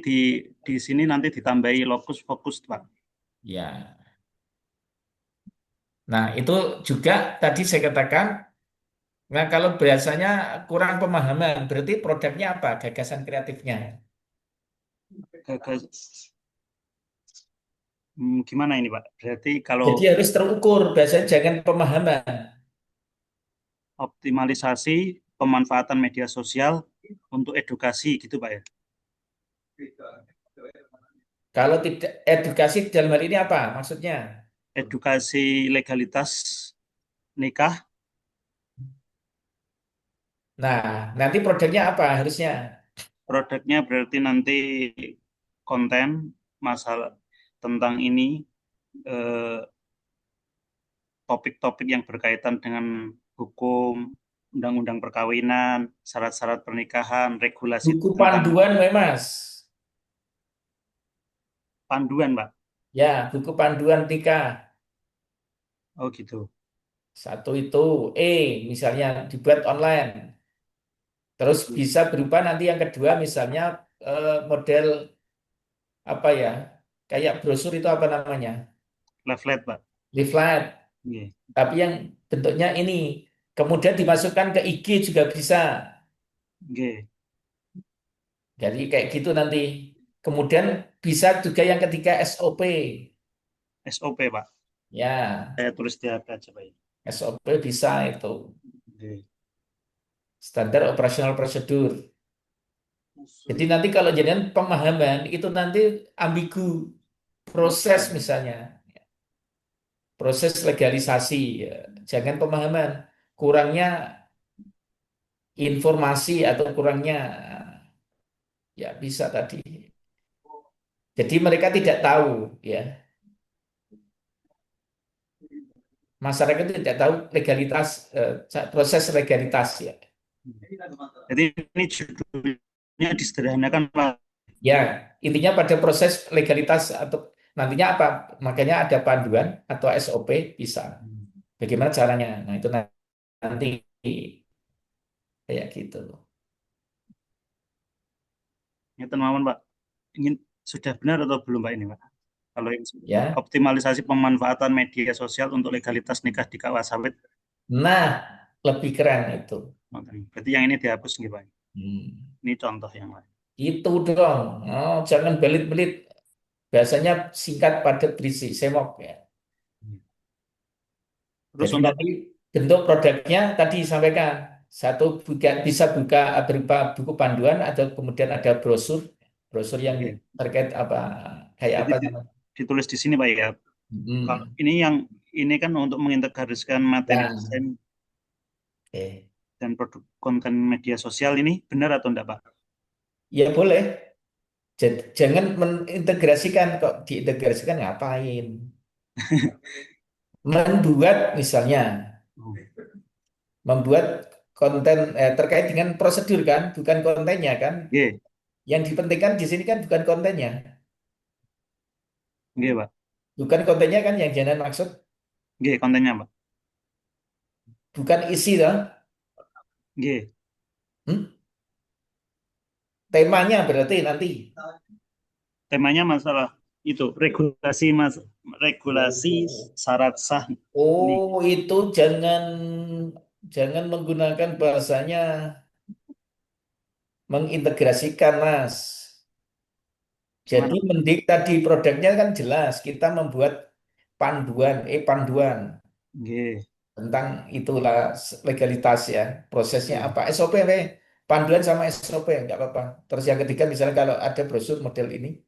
di sini nanti ditambahi lokus fokus Pak. Ya. Nah, itu juga tadi saya katakan, nah kalau biasanya kurang pemahaman, berarti produknya apa? Gagasan kreatifnya. Gagas gimana ini Pak? Berarti kalau Jadi harus terukur, biasanya jangan pemahaman. optimalisasi pemanfaatan media sosial untuk edukasi gitu Pak ya. Kalau tidak edukasi dalam hal ini apa maksudnya? Edukasi legalitas nikah. Nah, nanti produknya apa harusnya? Produknya berarti nanti konten masalah tentang ini eh, topik-topik yang berkaitan dengan hukum, undang-undang perkawinan, syarat-syarat pernikahan, regulasi Buku tentang panduan, Mas. panduan, Pak. Ya, buku panduan nikah. Oh gitu. Satu itu misalnya dibuat online. Terus bisa berupa nanti yang kedua misalnya model apa ya? Kayak brosur itu apa namanya? Leaflet, Pak. Leaflet. Iya. Tapi yang bentuknya ini. Kemudian dimasukkan ke IG juga bisa. Oke. Jadi kayak gitu nanti. Kemudian bisa juga yang ketiga SOP. SOP, Pak. Ya, Saya tulis di HP aja, Pak. SOP bisa itu. Oke. Standar operasional prosedur. Jadi nanti kalau jadian pemahaman itu nanti ambigu. Proses misalnya. Proses legalisasi. Ya. Jangan pemahaman. Kurangnya informasi atau kurangnya ya bisa tadi. Jadi mereka tidak tahu ya. Masyarakat tidak tahu legalitas proses legalitas ya. Jadi ini judulnya disederhanakan, Pak. Ya, intinya pada proses legalitas atau nantinya apa? Makanya ada panduan atau SOP bisa. Bagaimana caranya? Nah, itu nanti kayak gitu. Ini teman-teman, Pak. Ingin sudah benar atau belum, Pak ini, Pak? Kalau yang Ya. optimalisasi pemanfaatan media sosial untuk legalitas nikah di kawah sawit. Nah, lebih keren itu. Berarti yang ini dihapus nih, Pak. Hmm. Ini contoh yang lain. Itu dong. Oh, jangan belit-belit. Biasanya singkat, padat, berisi. Semok ya. Terus Jadi untuk nanti bentuk produknya tadi sampaikan. Satu bisa buka berupa buku panduan atau kemudian ada brosur, brosur yang oke. terkait apa kayak Jadi apa namanya. ditulis di sini, Pak ya. Kalau Hmm. ini kan untuk mengintegrasikan materi Ya, desain oke. dan produk konten media sosial ini benar atau enggak, Pak? Ya boleh. Jangan mengintegrasikan kok diintegrasikan ngapain? Membuat misalnya, membuat konten terkait dengan prosedur kan, bukan kontennya kan. Oke, Yang dipentingkan di sini kan bukan kontennya. oke, Pak. Bukan kontennya kan yang jangan maksud. Oke, kontennya, Pak. bukan isi toh. Nggih. Hmm? Temanya berarti nanti. Temanya masalah itu regulasi syarat sah nih. Oh, itu jangan jangan menggunakan bahasanya mengintegrasikan, Mas. Jadi Gimana? mending tadi produknya kan jelas, kita membuat panduan Nggih. tentang itulah legalitas ya. Prosesnya Nggih. apa? SOP, panduan sama SOP, nggak apa-apa. Terus yang ketiga misalnya kalau ada brosur model ini,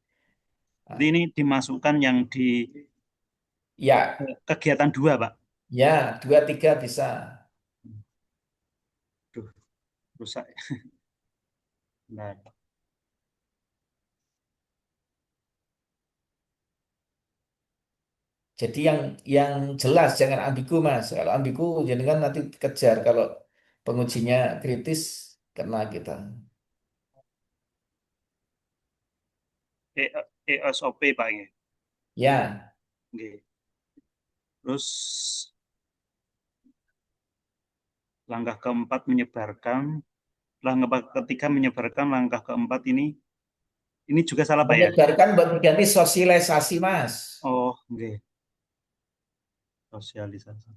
Jadi nah, ini dimasukkan yang di ya, kegiatan 2, Pak. ya, dua, tiga bisa. Duh, rusak. Nah, Jadi yang jelas jangan ambigu, Mas. Kalau ambigu jadi kan nanti kejar kalau pengujinya kritis kena kita. ESOP, Pak. Nggih. Ya, Nggih. Terus langkah keempat menyebarkan, langkah ketiga menyebarkan, langkah keempat ini juga salah, Pak ya? menyebarkan berganti sosialisasi, Mas. Oh, nggih. Sosialisasi.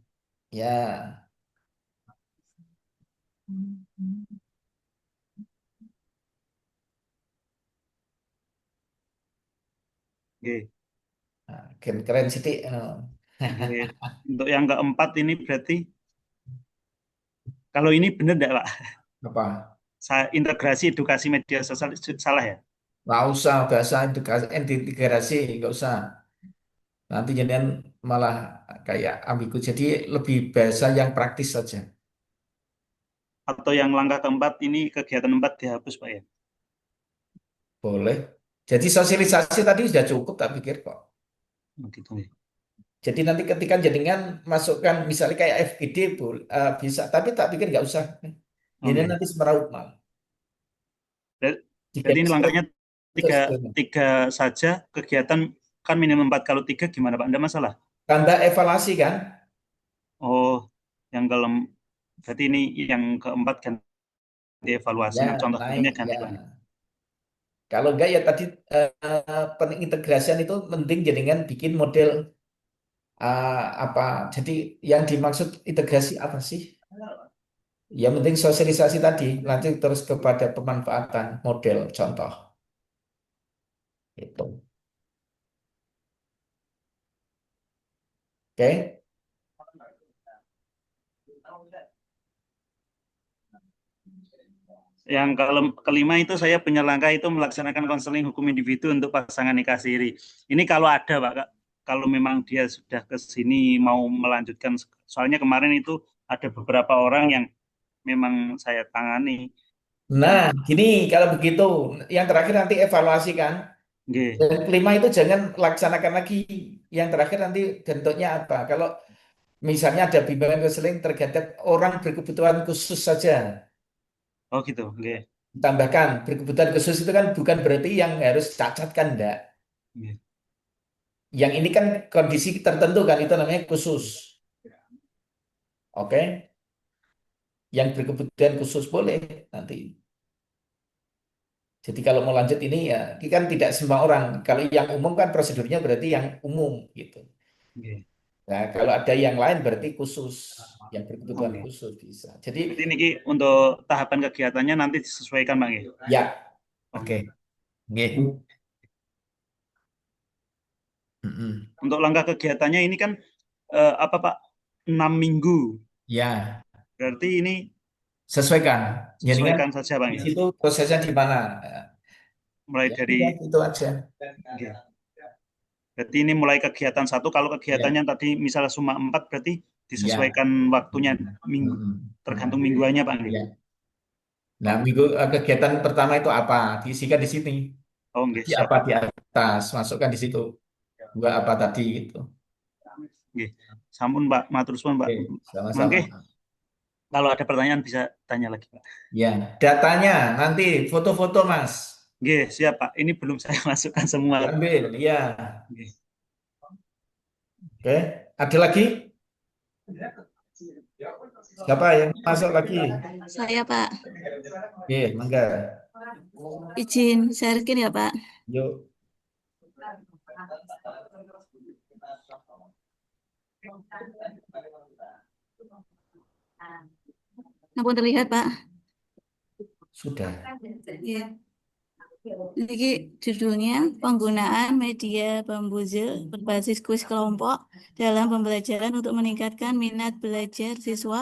Ya, Nggih. nah, keren sih. Nggih. Untuk yang keempat ini berarti kalau ini benar enggak, Pak? Apa? Integrasi edukasi media sosial salah ya? Nggak usah bahasa integrasi, nggak usah. Nanti jadian malah kayak ambigu. Jadi lebih bahasa yang praktis saja. Atau yang langkah keempat ini kegiatan 4 dihapus, Pak ya? Boleh. Jadi sosialisasi tadi sudah cukup, tak pikir kok. Oh, gitu nih. Jadi nanti ketika jenengan masukkan misalnya kayak FGD bisa, tapi tak pikir nggak usah. Jadi Oke. nanti semeraut malah. Jika Jadi ini langkahnya tiga, terus tiga saja kegiatan kan minimum 4, kalau 3 gimana, Pak? Enggak masalah. tambah evaluasi kan? Oh, yang berarti ini yang keempat kan dievaluasi. Ya, Nah, contoh naik lainnya ganti, ya. Pak. Kalau enggak ya tadi pengintegrasian itu penting jadikan bikin model apa. Jadi yang dimaksud integrasi apa sih? Yang penting sosialisasi tadi nanti terus kepada pemanfaatan model contoh itu. Oke? Yang kelima itu saya punya langkah itu melaksanakan konseling hukum individu untuk pasangan nikah siri. Ini kalau ada, Pak, kalau memang dia sudah ke sini mau melanjutkan, soalnya kemarin itu ada beberapa orang yang memang saya tangani. Nah, gini kalau begitu yang terakhir nanti evaluasi kan. Nggih. Dan kelima itu jangan laksanakan lagi. Yang terakhir nanti bentuknya apa? Kalau misalnya ada bimbingan konseling terhadap orang berkebutuhan khusus saja. Oh gitu, nggih. Tambahkan, berkebutuhan khusus itu kan bukan berarti yang harus cacat kan, enggak. Nggih. Yang ini kan kondisi tertentu kan, itu namanya khusus. Oke? Yang berkebutuhan khusus boleh nanti. Jadi kalau mau lanjut ini ya, ini kan tidak semua orang. Kalau yang umum kan prosedurnya berarti yang umum gitu. Nggih. Nah, kalau ada yang lain berarti khusus, yang berkebutuhan Oke. khusus bisa. Jadi Berarti ini untuk tahapan kegiatannya nanti disesuaikan, Bang ya. ya, Oh, oke. Nggih. Mm-mm. untuk langkah kegiatannya ini kan apa, Pak? 6 minggu. Ya, Berarti ini sesuaikan. Jadi kan sesuaikan saja, Bang di ya. situ prosesnya di mana? Mulai Ya, dari udah, itu aja. nggih. Berarti ini mulai kegiatan 1, kalau Ya, kegiatannya tadi misalnya cuma 4 berarti ya. disesuaikan waktunya minggu, Mm-mm. tergantung mingguannya, Pak. Ya. Nah, minggu kegiatan pertama itu apa? Diisikan di sini. Oh, nggih, Di siap. apa di atas, masukkan di situ. Dua apa tadi gitu. Nggih. Sampun, Pak. Matur suwun, Pak. Oke, sama-sama. Mangke kalau ada pertanyaan bisa tanya lagi, Pak. Ya, datanya nanti foto-foto Mas. Nggih, siap, Pak. Ini belum saya masukkan semua. Diambil, ya. Nggih. Oke, ada lagi? Siapa yang masuk lagi? Saya, Pak. Oke, mangga. Izin sharing ya, Pak. Yuk. Ampun terlihat, Pak. Sudah. Iya. Jadi judulnya penggunaan media Bambuzel berbasis kuis kelompok dalam pembelajaran untuk meningkatkan minat belajar siswa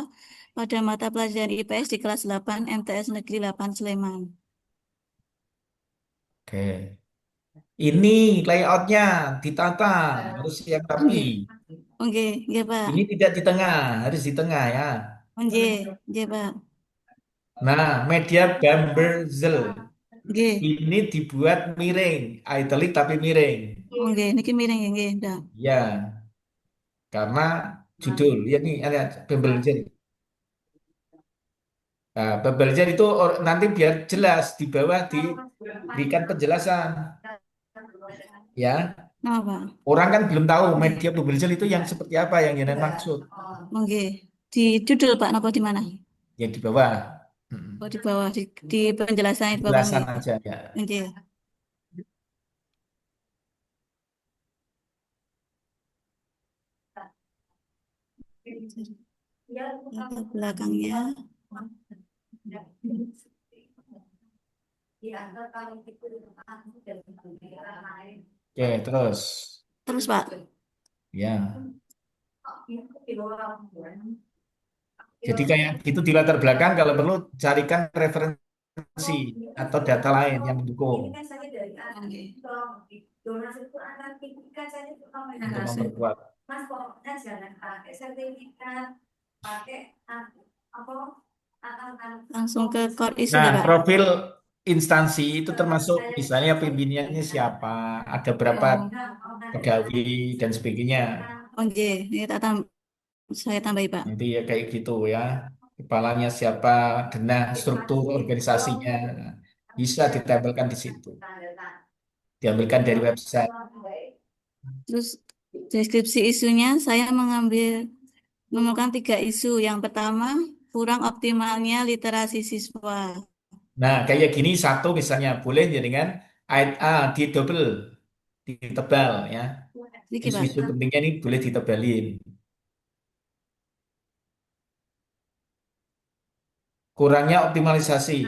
pada mata pelajaran IPS di kelas 8 MTS Negeri 8 Sleman. Oke. Ini layoutnya ditata, harus yang rapi. Oke, oke, iya, Pak. Ini tidak di tengah, harus di tengah ya. Oke, iya, Pak. Nah, media Bambuzel Oke, ini dibuat miring, italic tapi miring. oke, niki miring ya, nggih, dah. Ya, karena judul, ya ini ada Bambuzel. Nah, Bambuzel itu nanti biar jelas di bawah diberikan penjelasan. Ya, Nah, Pak. orang kan belum tahu Oke, media Bambuzel itu yang seperti apa yang Yanan maksud. oke. Di judul, Pak, napa di mana? Ya di bawah. Oh, di bawah, di penjelasan di bawah, Penjelasan nggih. aja ya. Oke. Latar belakangnya. Oke, terus. Terus, Pak. Ya. Jadi kayak gitu di latar belakang kalau perlu carikan referensi atau data lain yang mendukung untuk memperkuat. Langsung ke core issue Nah, ya, Pak. profil instansi itu termasuk misalnya pimpinannya siapa, ada berapa pegawai dan sebagainya. Oke, ini saya tambahi, Pak. Nanti ya kayak gitu ya. Kepalanya siapa, denah struktur organisasinya. Bisa ditempelkan di situ. Diambilkan dari website. Terus deskripsi isunya saya menemukan 3 isu. Yang pertama, kurang optimalnya literasi siswa. Nah, kayak gini satu misalnya boleh jaringan ayat A di double, ditebal ya. Sedikit, Pak. Isu-isu pentingnya ini boleh ditebalin. Kurangnya optimalisasi,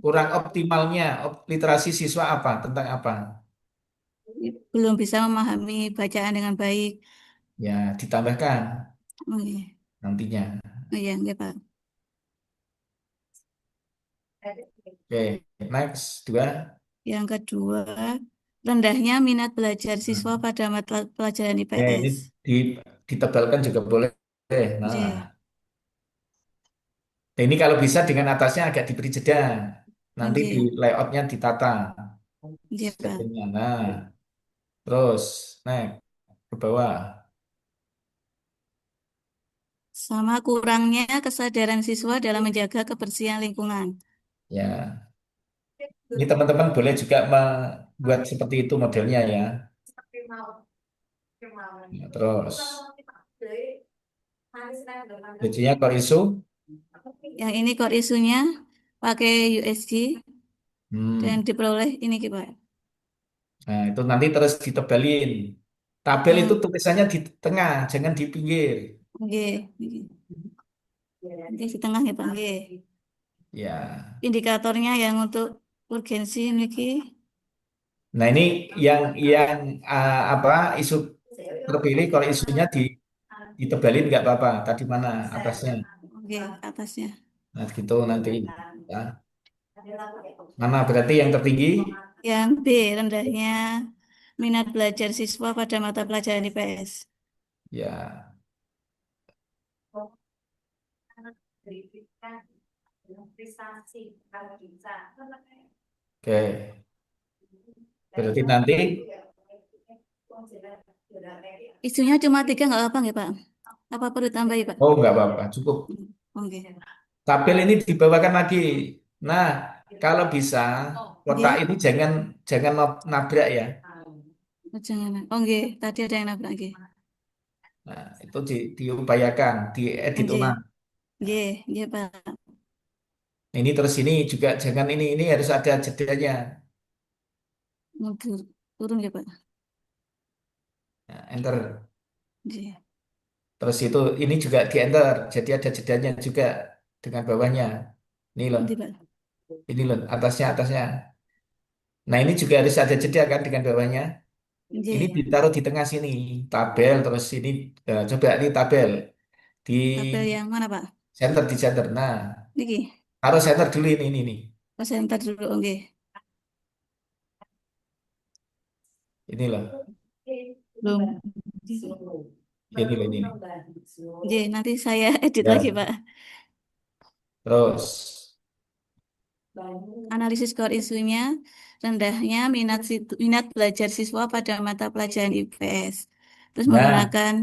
kurang optimalnya literasi siswa apa? Tentang apa? Belum bisa memahami bacaan dengan baik. Ya, ditambahkan Oke, nantinya. oh, iya, oke, Pak. Oke, next dua. Yang kedua, rendahnya minat belajar siswa Hmm. pada mata pelajaran Ya, ini IPS. di- ditebalkan juga boleh. Nah, Oke, ini kalau bisa dengan atasnya agak diberi jeda. Nanti di oke, layoutnya ditata oke, Pak. settingnya. Nah, terus next ke bawah. Sama kurangnya kesadaran siswa dalam menjaga kebersihan lingkungan. Ya, ini teman-teman boleh juga membuat seperti itu modelnya ya. Ya, terus, lucunya core issue. Yang ini core isunya pakai USD dan Hmm. diperoleh ini, Pak. Nah, itu nanti terus ditebalin. Tabel itu Yang tulisannya di tengah, jangan di pinggir. oke, oke, di tengah ya, Pak. Oke. Ya. Indikatornya yang untuk urgensi ini. Nah, ini yang apa isu terpilih kalau isunya ditebalin nggak apa-apa. Tadi mana atasnya? Oke, atasnya. Nah, gitu nanti. Ya. Mana berarti yang tertinggi? Yang B, rendahnya minat belajar siswa pada mata pelajaran IPS. Ya. Oke. Berarti nanti, Isunya cuma 3 nggak apa nggak, Pak? Apa perlu tambahin, Pak? oh nggak apa-apa, cukup. Oke. Tabel ini dibawakan lagi. Nah, kalau bisa kotak Oke. ini jangan jangan nabrak ya. Oh, jangan. Oke, tadi ada yang nabrak. Oke. Nah, itu diupayakan, diedit Oke. ulang. Nggih, nggih, Pak. Ini terus ini juga jangan ini harus ada jedanya. Mundur. Turun nggih, Pak. Nah, enter. Nggih. Terus itu ini juga di enter. Jadi ada jedanya juga dengan bawahnya. Ini loh, Nanti, Pak. ini loh atasnya atasnya. Nah ini juga harus ada jeda kan dengan bawahnya. Ini Nggih. ditaruh di tengah sini, tabel terus ini coba ini tabel di Tabel yang mana, Pak? center di center. Nah, Niki. taruh center dulu ini nih. Oh, sebentar dulu, nggih. Ini loh, Belum. ini loh ini nih. Nggih, nanti saya edit lagi, Ya, Pak. terus. Analisis core isunya, rendahnya minat belajar siswa pada mata pelajaran IPS. Terus Nah, menggunakan,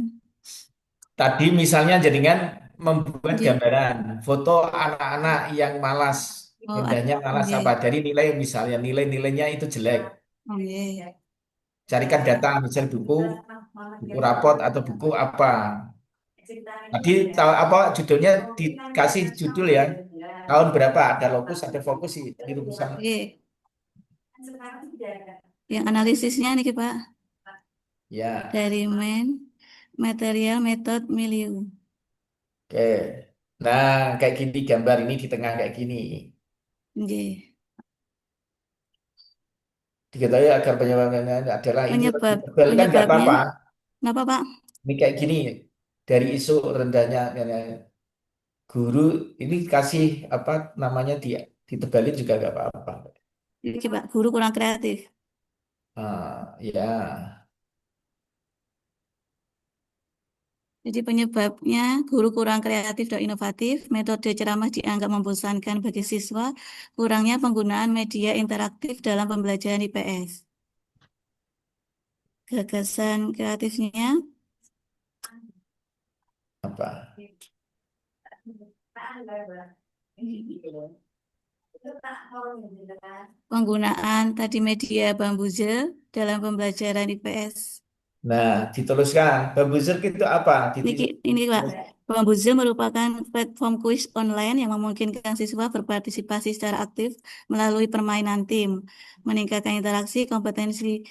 tadi misalnya jaringan membuat nggih. gambaran foto anak-anak yang malas, Oh, rendahnya malas apa? nggih. Dari nilai misalnya nilai-nilainya itu jelek. Oh, nggih. Carikan data, misal buku rapot atau buku apa. Tadi tahu apa judulnya dikasih judul ya. Tahun berapa? Ada lokus, ada fokus sih di rumusan. Nggih. Yang analisisnya nih, Pak. Ya, Dari material, metode, milieu. oke. Nah, kayak gini gambar ini di tengah kayak gini. Nggih. Diketahui agar penyebabnya adalah ini Penyebab tebal kan nggak penyebabnya apa-apa. kenapa, Pak? Ini kayak gini dari isu rendahnya guru ini kasih apa namanya ditebalin juga nggak apa-apa. Ini, Pak, guru kurang kreatif. Ya. Jadi penyebabnya guru kurang kreatif dan inovatif, metode ceramah dianggap membosankan bagi siswa, kurangnya penggunaan media interaktif dalam pembelajaran IPS. Gagasan kreatifnya, Apa? penggunaan tadi media Bambuzel dalam pembelajaran IPS. Nah, dituliskan. Bambuzer itu apa? Ini Pak, Bambuzel merupakan platform kuis online yang memungkinkan siswa berpartisipasi secara aktif melalui permainan tim, meningkatkan interaksi, kompetensi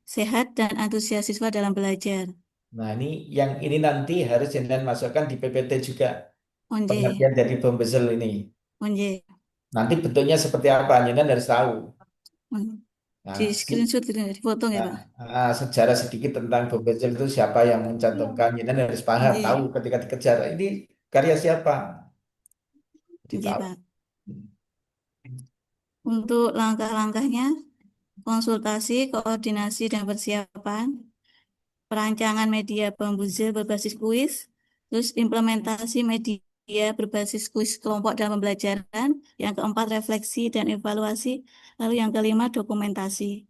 sehat, dan antusias siswa dalam belajar. Nah, ini yang ini nanti harus jangan masukkan di PPT juga. Onje, Pengertian dari pembezel ini. onje, Nanti bentuknya seperti apa? Jangan harus tahu. di Nah, screenshot gitu, di foto ya Pak. sejarah sedikit tentang pembezel itu siapa yang mencantumkan. Jangan harus paham, Onje, tahu ketika dikejar. Ini karya siapa? onje Ditahu. Pak. Untuk langkah-langkahnya, konsultasi, koordinasi, dan persiapan, perancangan media Bambuzel berbasis kuis, terus implementasi media berbasis kuis kelompok dalam pembelajaran, yang keempat refleksi dan evaluasi, lalu yang kelima dokumentasi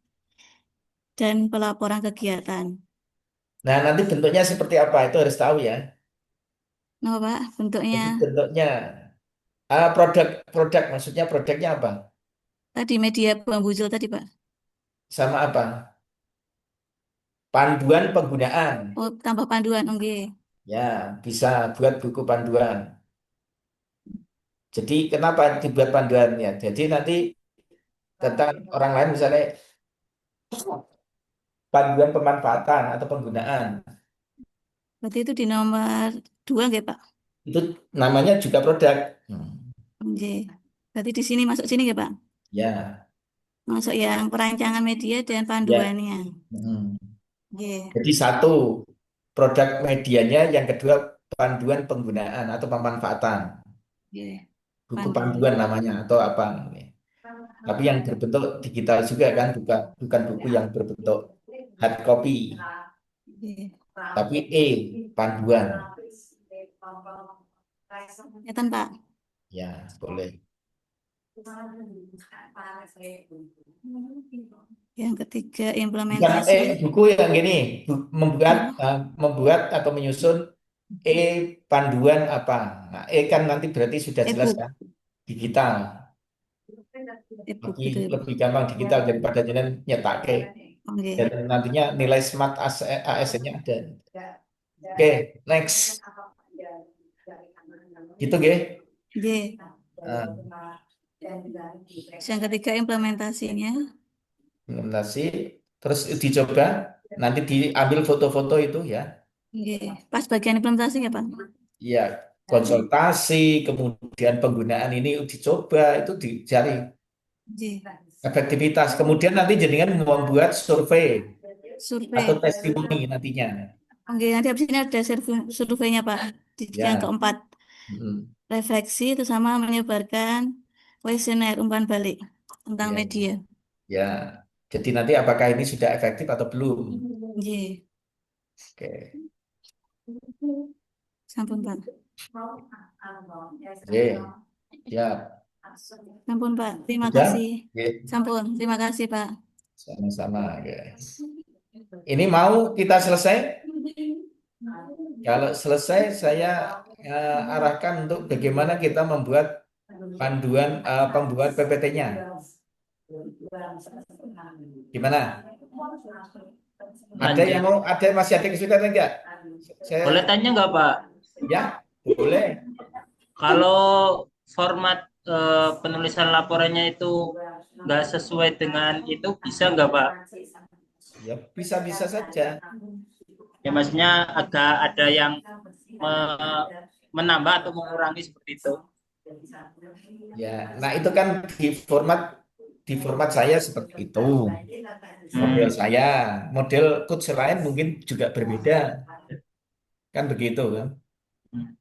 dan pelaporan kegiatan. Nah, nanti bentuknya seperti apa? Itu harus tahu ya. Nah, Pak, bentuknya Jadi bentuknya produk maksudnya produknya apa? tadi media Bambuzel tadi, Pak. Sama apa? Panduan penggunaan. Oh, tambah panduan, oke. Ya, bisa buat buku panduan. Jadi kenapa dibuat panduannya? Jadi nanti tentang orang lain misalnya panduan pemanfaatan atau penggunaan. Berarti itu di nomor 2, nggak, Pak? Itu namanya juga produk. Oke. Berarti di sini masuk sini, nggak, Pak? Ya, Masuk yang perancangan media dan ya. panduannya. Hmm. Oke. Jadi satu produk medianya, yang kedua panduan penggunaan atau pemanfaatan. Oke. Buku Panduan. panduan namanya atau apa namanya. Tapi yang berbentuk digital juga kan, bukan bukan buku yang berbentuk hard copy, Oke. tapi panduan. Kelihatan, Pak. Ya, boleh. Yang ketiga, Bukan implementasi. buku yang gini, membuat atau menyusun panduan apa. Nah, kan nanti berarti sudah jelas E-book. kan, digital. E-book Lebih gitu ya, Pak. lebih gampang digital daripada jenengan nyetak. Oke. Dan nantinya nilai smart AS-nya ada. Oke, next. Gitu, Ge. G. Nah, Yang ketiga implementasinya. implementasi, terus dicoba, nanti diambil foto-foto itu ya. G. Pas bagian implementasinya, Pak. Ya, konsultasi, kemudian penggunaan ini dicoba, itu dicari G. efektivitas. Kemudian nanti jenengan membuat survei atau Survei. testimoni nantinya. Oke, nanti habis ini ada surveinya, Pak. Di yang Ya, keempat. mm, Refleksi itu sama menyebarkan kuesioner umpan balik tentang ya, media. ya. Jadi nanti apakah ini sudah efektif atau belum? G. Oke, Sampun, Pak. oke, ya, Sampun, Pak. Terima sudah. kasih. Oke, Sampun. Terima kasih, Pak. sama-sama. Oke. Ini mau kita selesai? Kalau selesai, saya arahkan untuk bagaimana kita membuat panduan pembuat PPT-nya. Gimana? Ada yang Lanjut. mau? Masih ada kesulitan enggak? Boleh Saya tanya nggak, Pak? ya boleh. Kalau format penulisan laporannya itu nggak sesuai dengan itu, bisa nggak, Pak? Ya bisa-bisa saja. Ya maksudnya agak ada yang menambah atau mengurangi seperti itu. Ya, nah itu kan di format saya seperti itu. Model Hmm, saya, model coach lain mungkin juga berbeda. Kan begitu kan? hmm.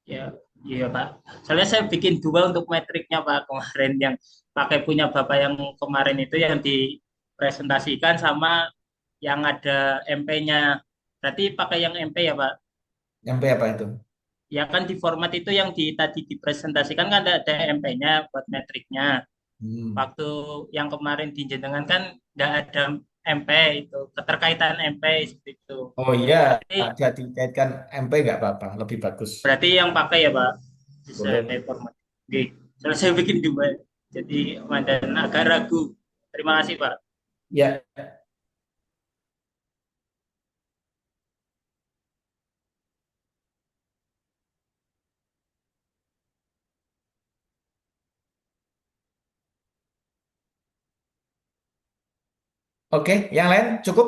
Ya, iya Pak. Soalnya saya bikin dua untuk metriknya Pak kemarin yang pakai punya Bapak yang kemarin itu yang dipresentasikan sama yang ada MP-nya. Berarti pakai yang MP ya Pak? Sampai apa itu? Ya kan di format itu yang tadi dipresentasikan kan ada MP-nya buat metriknya. Hmm. Waktu yang kemarin dijenengan kan nggak ada MP itu, keterkaitan MP seperti itu. Oh iya, Berarti ada dikaitkan MP nggak apa-apa, lebih bagus. berarti yang pakai ya Pak bisa Boleh. kayak format. Oke, soalnya saya bikin dua, jadi dan agak ragu. Terima kasih Pak. Ya, oke. Yang lain cukup?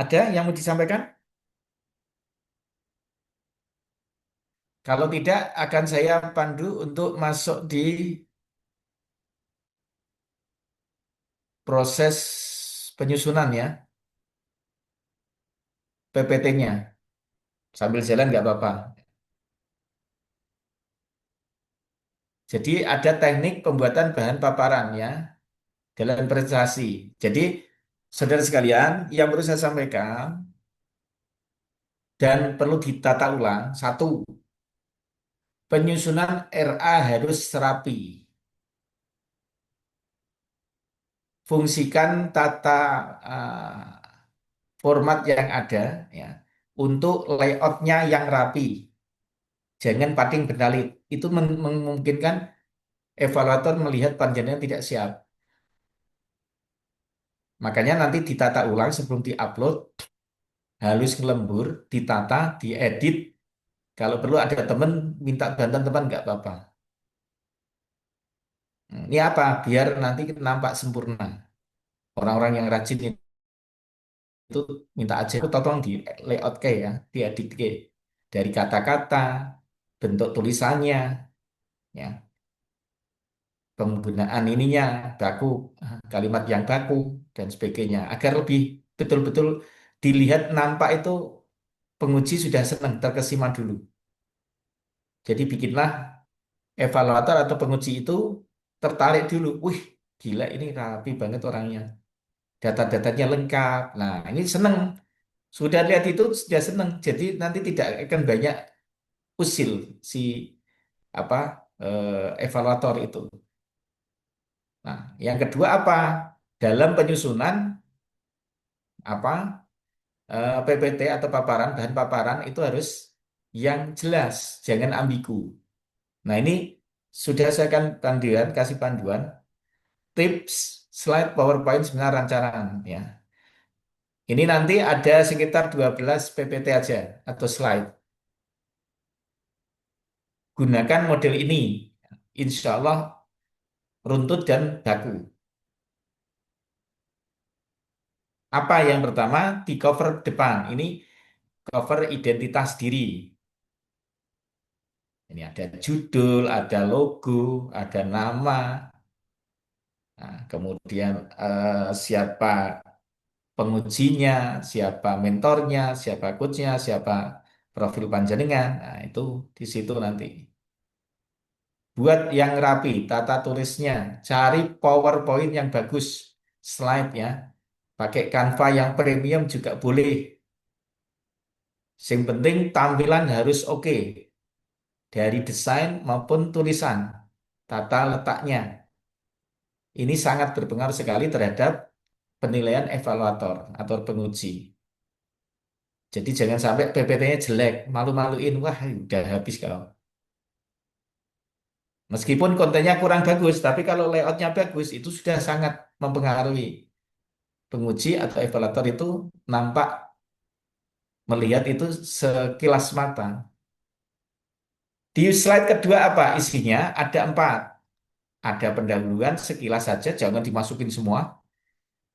Ada yang mau disampaikan? Kalau tidak, akan saya pandu untuk masuk di proses penyusunan ya, PPT-nya. Sambil jalan nggak apa-apa. Jadi ada teknik pembuatan bahan paparan ya dalam presentasi. Jadi saudara sekalian, yang perlu saya sampaikan dan perlu ditata ulang, satu, penyusunan RA harus rapi. Fungsikan tata format yang ada ya untuk layoutnya yang rapi. Jangan pating benalit. Itu memungkinkan evaluator melihat panjenengan tidak siap. Makanya nanti ditata ulang sebelum diupload, halus ngelembur, ditata, diedit. Kalau perlu ada teman minta bantuan teman nggak apa-apa. Ini apa? Biar nanti nampak sempurna. Orang-orang yang rajin itu minta aja itu tolong di layout kayak ya, diedit kayak dari kata-kata, bentuk tulisannya, ya, penggunaan ininya, baku, kalimat yang baku dan sebagainya, agar lebih betul-betul dilihat nampak itu penguji sudah senang terkesima dulu. Jadi bikinlah evaluator atau penguji itu tertarik dulu. Wih, gila ini rapi banget orangnya. Data-datanya lengkap. Nah, ini seneng. Sudah lihat itu sudah seneng. Jadi nanti tidak akan banyak usil si apa evaluator itu. Nah, yang kedua apa? Dalam penyusunan apa PPT atau paparan bahan paparan itu harus yang jelas, jangan ambigu. Nah, ini sudah saya akan panduan, kasih panduan tips slide PowerPoint seminar rancangan ya. Ini nanti ada sekitar 12 PPT aja atau slide. Gunakan model ini. Insya Allah runtut dan baku. Apa yang pertama? Di cover depan. Ini cover identitas diri. Ini ada judul, ada logo, ada nama. Nah, kemudian siapa pengujinya, siapa mentornya, siapa coachnya, siapa profil panjenengan. Nah, itu di situ nanti. Buat yang rapi, tata tulisnya, cari PowerPoint yang bagus, slide-nya. Pakai Canva yang premium juga boleh. Yang penting tampilan harus oke. Dari desain maupun tulisan. Tata letaknya. Ini sangat berpengaruh sekali terhadap penilaian evaluator atau penguji. Jadi jangan sampai PPT-nya jelek, malu-maluin, wah udah habis kau. Meskipun kontennya kurang bagus, tapi kalau layoutnya bagus, itu sudah sangat mempengaruhi. Penguji atau evaluator itu nampak melihat itu sekilas mata. Di slide kedua apa isinya? Ada 4. Ada pendahuluan sekilas saja, jangan dimasukin semua.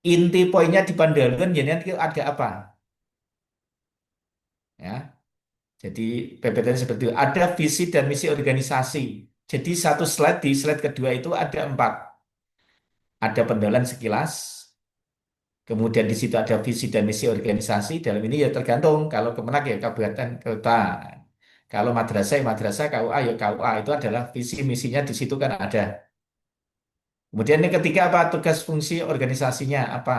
Inti poinnya di pendahuluan, jadi nanti ada apa? Ya, jadi PPT seperti itu. Ada visi dan misi organisasi. Jadi satu slide di slide kedua itu ada 4. Ada pendahuluan sekilas, kemudian di situ ada visi dan misi organisasi. Dalam ini ya tergantung. Kalau Kemenak ya kabupaten kota. Kalau madrasah ya madrasah, KUA ya KUA. Itu adalah visi misinya di situ kan ada. Kemudian yang ketiga apa? Tugas fungsi organisasinya apa?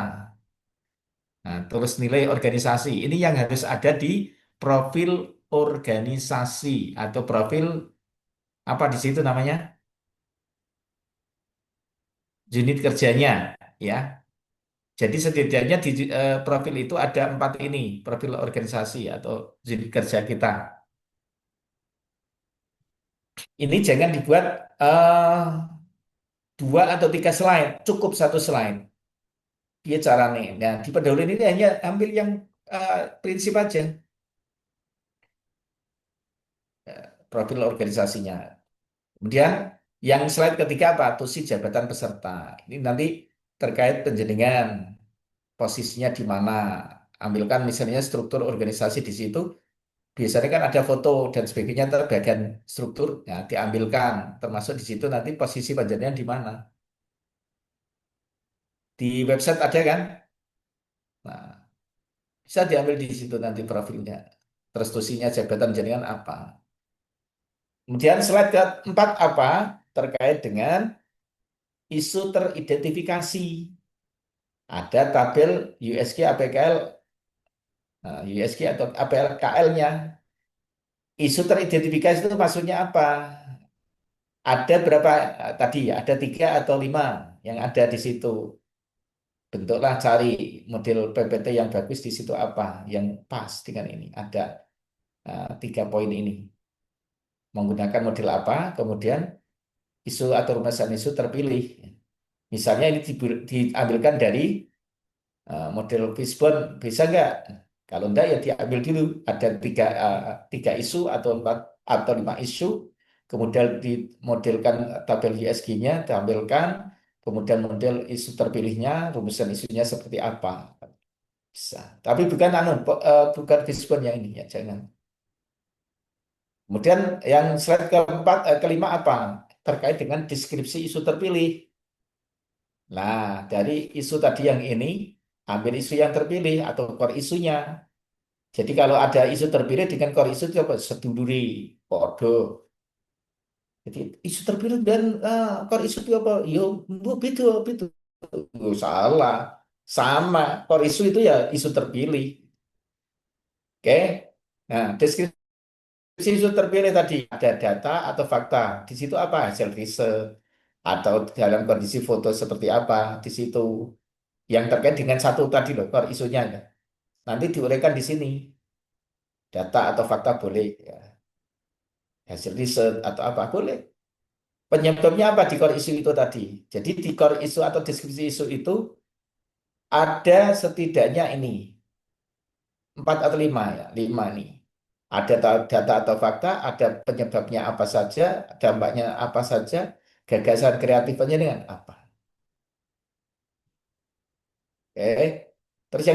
Nah, terus nilai organisasi. Ini yang harus ada di profil organisasi atau profil apa di situ namanya? Unit kerjanya, ya. Jadi setidaknya di profil itu ada 4 ini, profil organisasi atau unit kerja kita. Ini jangan dibuat 2 atau 3 slide, cukup 1 slide. Dia caranya. Nah, di pendahuluan ini hanya ambil yang prinsip aja, profil organisasinya. Kemudian yang slide ketiga apa? Tusi jabatan peserta. Ini nanti terkait penjenengan, posisinya di mana. Ambilkan misalnya struktur organisasi di situ. Biasanya kan ada foto dan sebagainya terbagian struktur, ya diambilkan. Termasuk di situ nanti posisi panjenengan di mana. Di website ada kan? Nah, bisa diambil di situ nanti profilnya. Terus tusinya jabatan jenengan apa. Kemudian slide keempat apa? Terkait dengan isu teridentifikasi. Ada tabel USG APKL, USG atau APKL-nya. Isu teridentifikasi itu maksudnya apa? Ada berapa tadi? Ada 3 atau 5 yang ada di situ. Bentuklah cari model PPT yang bagus di situ apa? Yang pas dengan ini. Ada 3 poin ini. Menggunakan model apa? Kemudian isu atau rumusan isu terpilih. Misalnya ini diambilkan dari model Fishbone, bisa nggak? Kalau enggak ya diambil dulu. Ada 3 isu atau 4 atau 5 isu. Kemudian dimodelkan tabel USG-nya, tampilkan. Kemudian model isu terpilihnya, rumusan isunya seperti apa. Bisa. Tapi bukan bukan Fishbone yang ini ya, jangan. Kemudian yang slide kelima apa? Terkait dengan deskripsi isu terpilih. Nah, dari isu tadi yang ini, ambil isu yang terpilih atau core isunya. Jadi kalau ada isu terpilih dengan core isu coba seduluri, podo. Jadi isu terpilih dan core isu itu apa? Yo, beda, beda. Oh, salah. Sama, core isu itu ya isu terpilih. Oke. Nah, deskripsi isu terpilih tadi ada data atau fakta. Di situ apa? Hasil riset atau dalam kondisi foto seperti apa di situ. Yang terkait dengan satu tadi loh, core isunya. Ya. Nanti diuraikan di sini. Data atau fakta boleh. Ya. Hasil riset atau apa boleh. Penyebabnya apa di core isu itu tadi? Jadi di core isu atau deskripsi isu itu ada setidaknya ini. 4 atau 5 ya, 5 nih. Ada data atau fakta, ada penyebabnya apa saja, dampaknya apa saja, gagasan kreatifnya dengan apa. Oke. Terus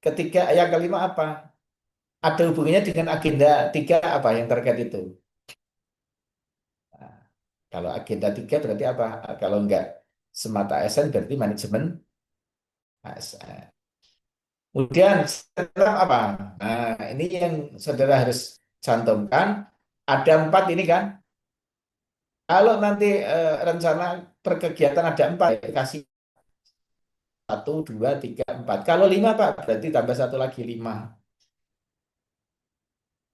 ketiga, yang kelima apa? Ada hubungannya dengan agenda tiga apa yang terkait itu? Nah, kalau agenda tiga berarti apa? Kalau enggak semata ASN berarti manajemen ASN. Kemudian tentang apa? Nah, ini yang saudara harus cantumkan. Ada 4 ini kan. Kalau nanti rencana perkegiatan ada 4, kasih 1, 2, 3, 4. Kalau 5 Pak, berarti tambah satu lagi 5.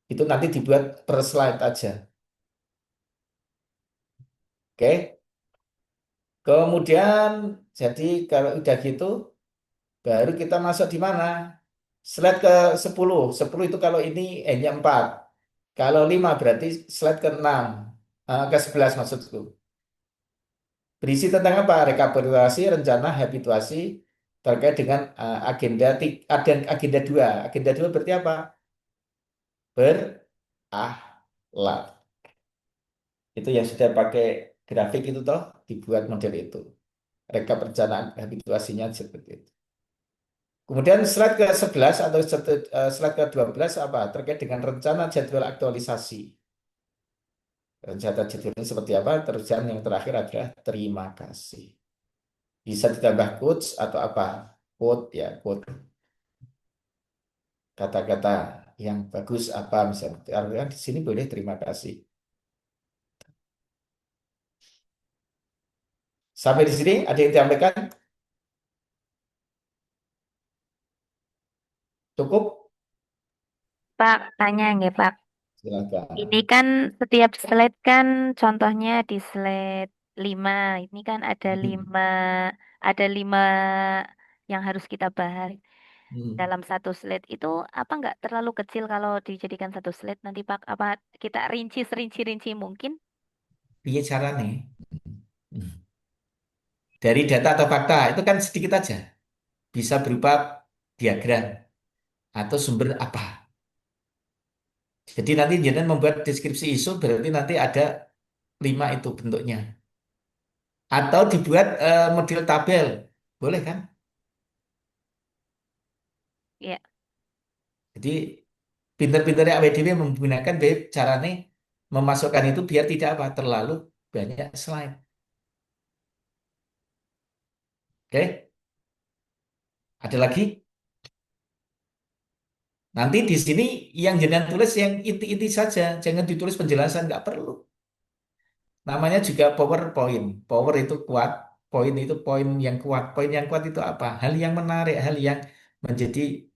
Itu nanti dibuat per slide aja. Oke. Kemudian, jadi kalau udah gitu, baru kita masuk di mana? Slide ke 10. 10 itu kalau ini hanya 4. Kalau 5 berarti slide ke 6. Ke 11 maksudku. Berisi tentang apa? Rekapitulasi, rencana, habituasi terkait dengan agenda 2. Agenda 2 berarti apa? Berakhlak. Itu yang sudah pakai grafik itu toh dibuat model itu. Rekap perencanaan habituasinya seperti itu. Kemudian slide ke-11 atau slide ke-12 apa? Terkait dengan rencana jadwal aktualisasi. Rencana jadwalnya seperti apa? Terus yang terakhir adalah terima kasih. Bisa ditambah quotes atau apa? Quote ya, quote. Kata-kata yang bagus apa misalnya. Artinya di sini boleh terima kasih. Sampai di sini ada yang disampaikan? Cukup? Pak, tanya nggak Pak? Silakan. Ini kan setiap slide kan contohnya di slide 5. Ini kan Hmm. ada 5 yang harus kita bahas. Hmm. Dalam satu slide itu apa nggak terlalu kecil kalau dijadikan satu slide nanti Pak? Apa kita rinci serinci-rinci mungkin? Iya cara nih. Dari data atau fakta itu kan sedikit aja. Bisa berupa diagram atau sumber apa. Jadi nanti jangan membuat deskripsi isu berarti nanti ada 5 itu bentuknya. Atau dibuat model tabel. Boleh kan? Ya, Jadi pinter-pinternya AWDW menggunakan web caranya memasukkan itu biar tidak apa terlalu banyak slide. Oke, ada lagi? Nanti di sini yang jangan tulis yang inti-inti saja, jangan ditulis penjelasan, nggak perlu. Namanya juga PowerPoint. Power itu kuat, poin itu poin yang kuat. Poin yang kuat itu apa? Hal yang menarik, hal yang menjadi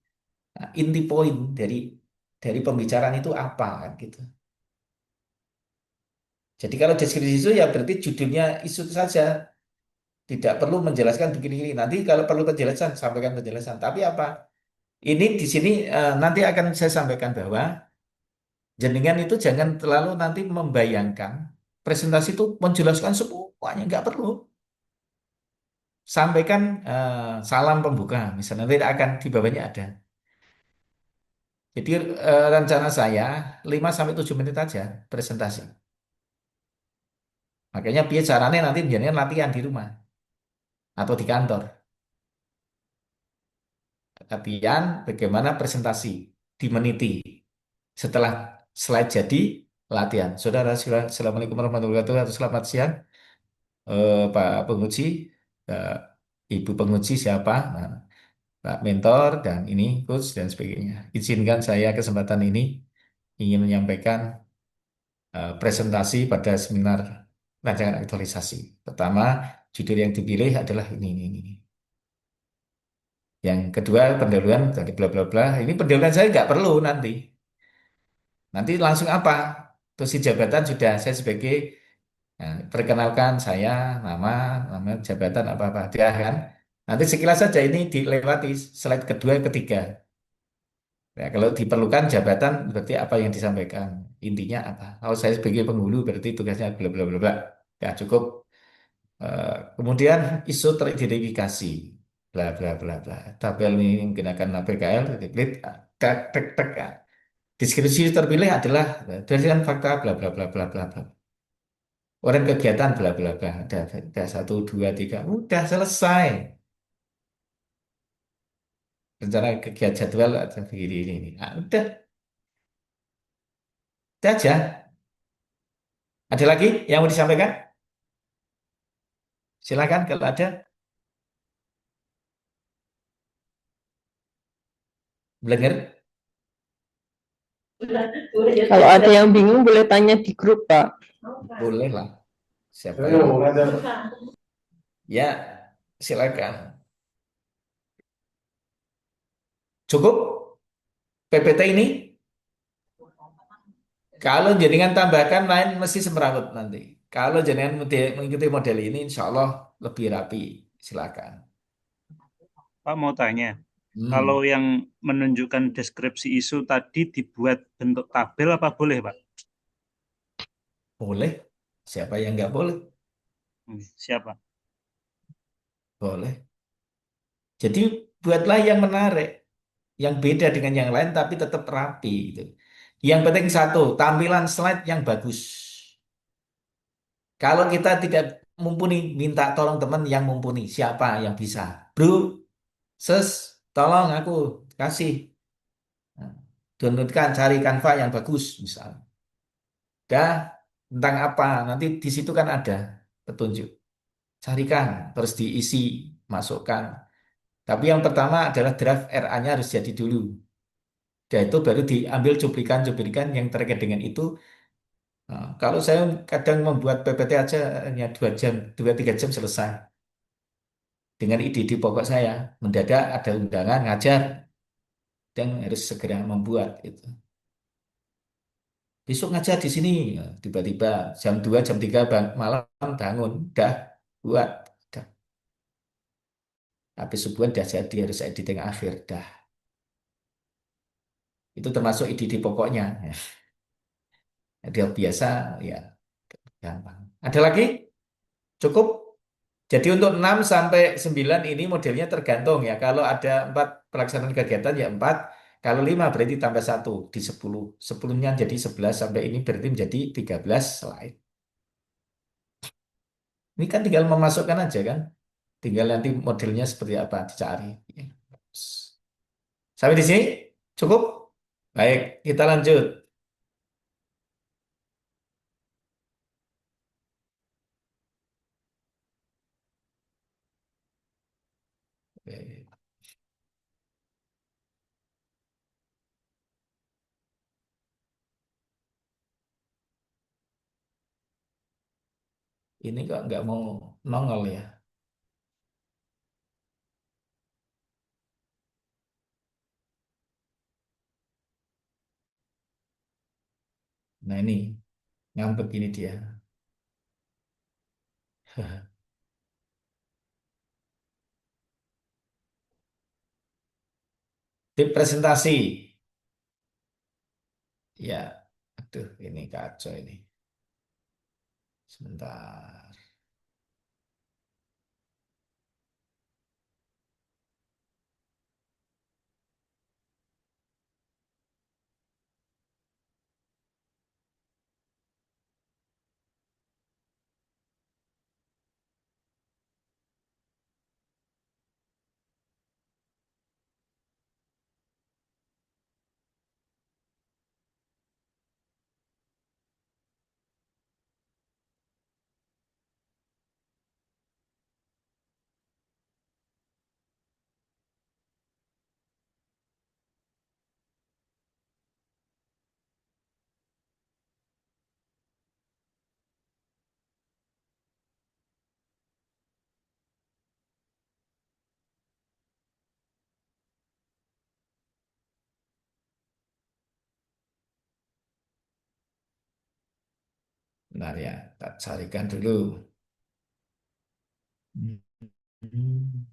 inti poin dari pembicaraan itu apa kan gitu. Jadi kalau deskripsi isu ya berarti judulnya isu itu saja. Tidak perlu menjelaskan begini-ini. Nanti kalau perlu penjelasan, sampaikan penjelasan. Tapi apa? Ini di sini nanti akan saya sampaikan bahwa jenengan itu jangan terlalu nanti membayangkan presentasi itu menjelaskan semuanya. Nggak perlu. Sampaikan salam pembuka. Misalnya nanti akan di bawahnya ada. Jadi rencana saya 5 sampai 7 menit aja presentasi. Makanya biar caranya nanti jenengan latihan di rumah atau di kantor. Latihan bagaimana presentasi dimeniti. Setelah slide jadi, latihan. Saudara, Assalamualaikum warahmatullahi wabarakatuh. Selamat siang, Pak penguji, eh, Ibu penguji siapa, nah, Pak mentor, dan ini coach, dan sebagainya. Izinkan saya kesempatan ini ingin menyampaikan presentasi pada seminar rancangan aktualisasi. Pertama, judul yang dipilih adalah ini. Yang kedua, pendahuluan dari bla bla bla. Ini pendahuluan saya nggak perlu nanti. Nanti langsung apa? Posisi jabatan sudah saya sebagai perkenalkan saya nama jabatan apa-apa dia kan. Nanti sekilas saja ini dilewati slide kedua ketiga. Ya, kalau diperlukan jabatan berarti apa yang disampaikan intinya apa? Kalau saya sebagai penghulu berarti tugasnya bla bla bla bla. Ya cukup. Kemudian isu teridentifikasi bla bla bla bla. Tabel ini menggunakan PKL, template. tek tek tek. Ya. Deskripsi terpilih adalah berdasarkan fakta bla bla bla bla bla bla. Orang kegiatan bla bla bla. Ada satu dua tiga, udah selesai. Rencana kegiatan jadwal ada begini ini. Nah, udah, itu aja. Ada lagi yang mau disampaikan? Silakan kalau ada. Blenger, Kalau ada yang bingung boleh tanya di grup, Pak. boleh lah. Siapa yang ya silakan. Cukup PPT ini. Kalau jenengan tambahkan lain mesti semrawut nanti. Kalau jenengan mengikuti model ini, insya Allah lebih rapi. Silakan. Pak mau tanya, kalau Hmm, yang menunjukkan deskripsi isu tadi dibuat bentuk tabel apa boleh, Pak? boleh. Siapa yang nggak boleh? Siapa? Boleh. Jadi buatlah yang menarik, yang beda dengan yang lain tapi tetap rapi gitu. Yang penting satu, tampilan slide yang bagus. Kalau kita tidak mumpuni, minta tolong teman yang mumpuni. Siapa yang bisa? Bro, sis, tolong aku kasih. Nah, downloadkan, cari Canva yang bagus misalnya. Dah, tentang apa? Nanti di situ kan ada petunjuk. Carikan, terus diisi, masukkan. Tapi yang pertama adalah draft RA-nya harus jadi dulu. Dan itu baru diambil cuplikan-cuplikan yang terkait dengan itu. Nah, kalau saya kadang membuat PPT aja hanya 2 jam, 2-3 jam selesai. Dengan ide-ide pokok saya, mendadak ada undangan ngajar dan harus segera membuat itu. Besok ngajar di sini, ya, tiba-tiba jam 2 jam 3 malam bangun, dah buat. Dah. Habis subuhan dah jadi harus editing akhir, dah. Itu termasuk ide-ide pokoknya. Ya. Dia biasa, ya gampang. Ada lagi? Cukup? Jadi untuk 6 sampai 9 ini modelnya tergantung ya. Kalau ada 4 pelaksanaan kegiatan ya 4. Kalau 5 berarti tambah satu di 10. 10-nya jadi 11 sampai ini berarti menjadi 13 slide. Ini kan tinggal memasukkan aja kan. Tinggal nanti modelnya seperti apa dicari. Ya. Sampai di sini cukup? Baik, kita lanjut. Oke. Ini kok nggak mau nongol ya. Nah ini ngambek ini dia. Tip presentasi. Ya, aduh ini kacau ini. Sebentar. Bentar ya, tak carikan dulu. Hmm.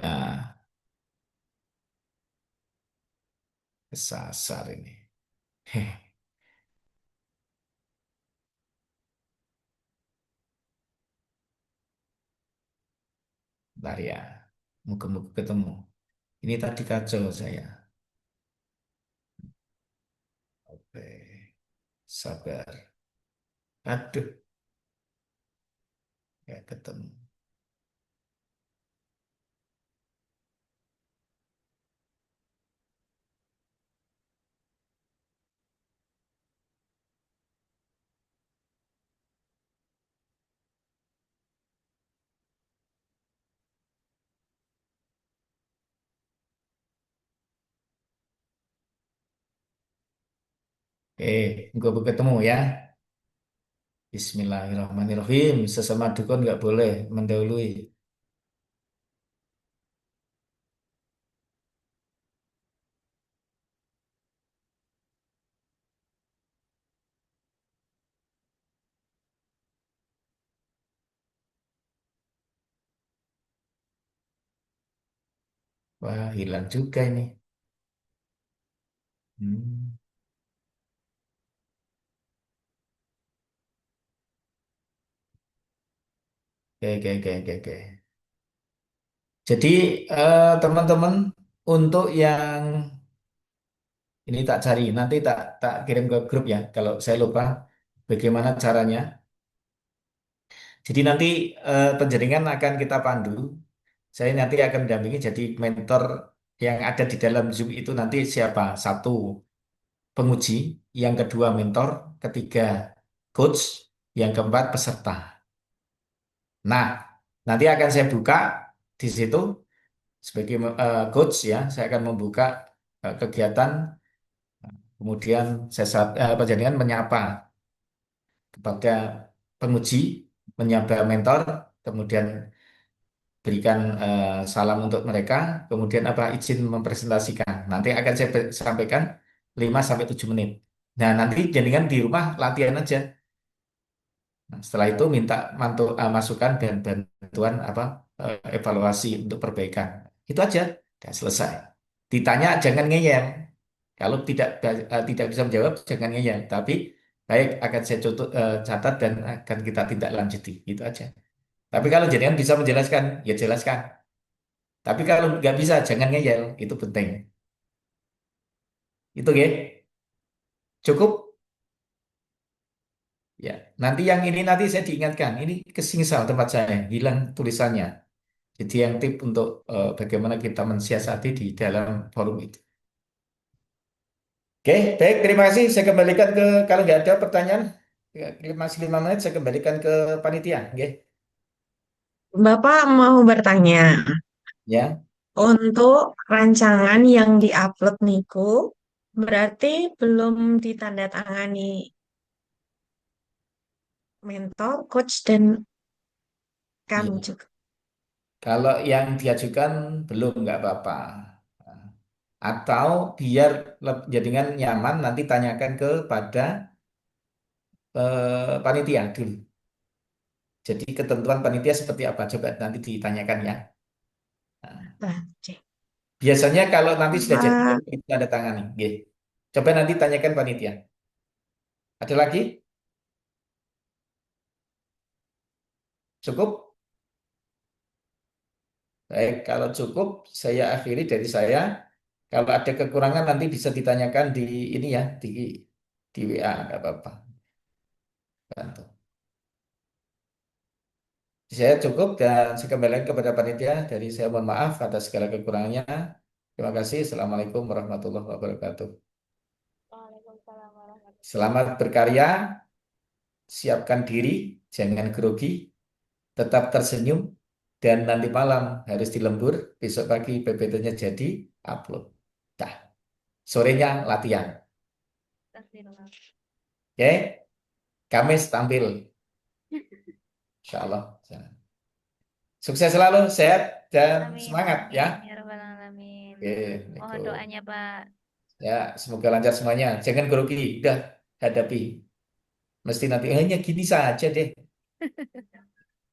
Nah, kesasar ini. Bentar ya. Muka-muka ketemu. Ini tadi kacau saya. Oke, sabar. Aduh, ya ketemu. Muka-muka ketemu ya. Bismillahirrahmanirrahim. Sesama dukun nggak boleh mendahului. Wah, hilang juga ini. Hmm. Oke, oke, oke, oke, oke. Jadi, teman-teman, untuk yang ini tak cari, nanti tak tak kirim ke grup ya. Kalau saya lupa bagaimana caranya. Jadi nanti penjaringan akan kita pandu. Saya nanti akan mendampingi jadi mentor yang ada di dalam Zoom itu nanti siapa? Satu penguji, yang kedua mentor, ketiga coach, yang keempat peserta. Nah, nanti akan saya buka di situ sebagai coach ya. Saya akan membuka kegiatan, kemudian penjaringan menyapa kepada penguji, menyapa mentor, kemudian berikan salam untuk mereka, kemudian apa izin mempresentasikan. Nanti akan saya sampaikan 5 sampai 7 menit. Nah, nanti jaringan di rumah latihan aja. Nah, setelah itu minta masukan dan bantuan apa evaluasi untuk perbaikan. Itu aja, udah selesai. Ditanya jangan ngeyel. Kalau tidak bisa menjawab jangan ngeyel. Tapi baik akan saya catat dan akan kita tindak lanjuti. Itu aja. Tapi kalau jaringan bisa menjelaskan, ya jelaskan. Tapi kalau nggak bisa, jangan ngeyel. Itu penting. Itu ya. Cukup? Ya. Nanti yang ini nanti saya diingatkan. Ini kesingsal tempat saya. Hilang tulisannya. Jadi yang tip untuk bagaimana kita mensiasati di dalam forum itu. Oke, baik. Terima kasih. Saya kembalikan ke, kalau nggak ada pertanyaan, ya, masih 5 menit, saya kembalikan ke panitia. Oke. Bapak mau bertanya, Ya. untuk rancangan yang diupload niku, berarti belum ditandatangani mentor, coach, dan kami Iya. juga. Kalau yang diajukan belum nggak apa-apa. Atau biar jaringan nyaman nanti tanyakan kepada panitia dulu. Jadi ketentuan panitia seperti apa? Coba nanti ditanyakan ya. Nah, Nah, cek. biasanya kalau nanti sudah jadi Pak, kita ada tangani. Nggih. Coba nanti tanyakan panitia. Ada lagi? Cukup? Baik, kalau cukup saya akhiri dari saya. Kalau ada kekurangan nanti bisa ditanyakan di ini ya, di WA, nggak apa-apa. Bantu. Saya cukup dan saya kembalikan kepada panitia. Dari saya mohon maaf atas segala kekurangannya. Terima kasih. Assalamualaikum warahmatullahi wabarakatuh. Waalaikumsalam warahmatullahi Selamat berkarya, siapkan diri, jangan grogi, tetap tersenyum, dan nanti malam harus dilembur, besok pagi PPT-nya jadi, upload. Dah, sorenya latihan. wabarakatuh. Oke, Kamis tampil. Insya Allah. Sukses selalu, sehat, dan Amin, semangat ya. amin, ya rabbal alamin. Oke, Mohon Assalamualaikum. doanya, Pak. Ya, semoga lancar semuanya. Jangan grogi, udah hadapi. Mesti nanti hanya gini saja deh.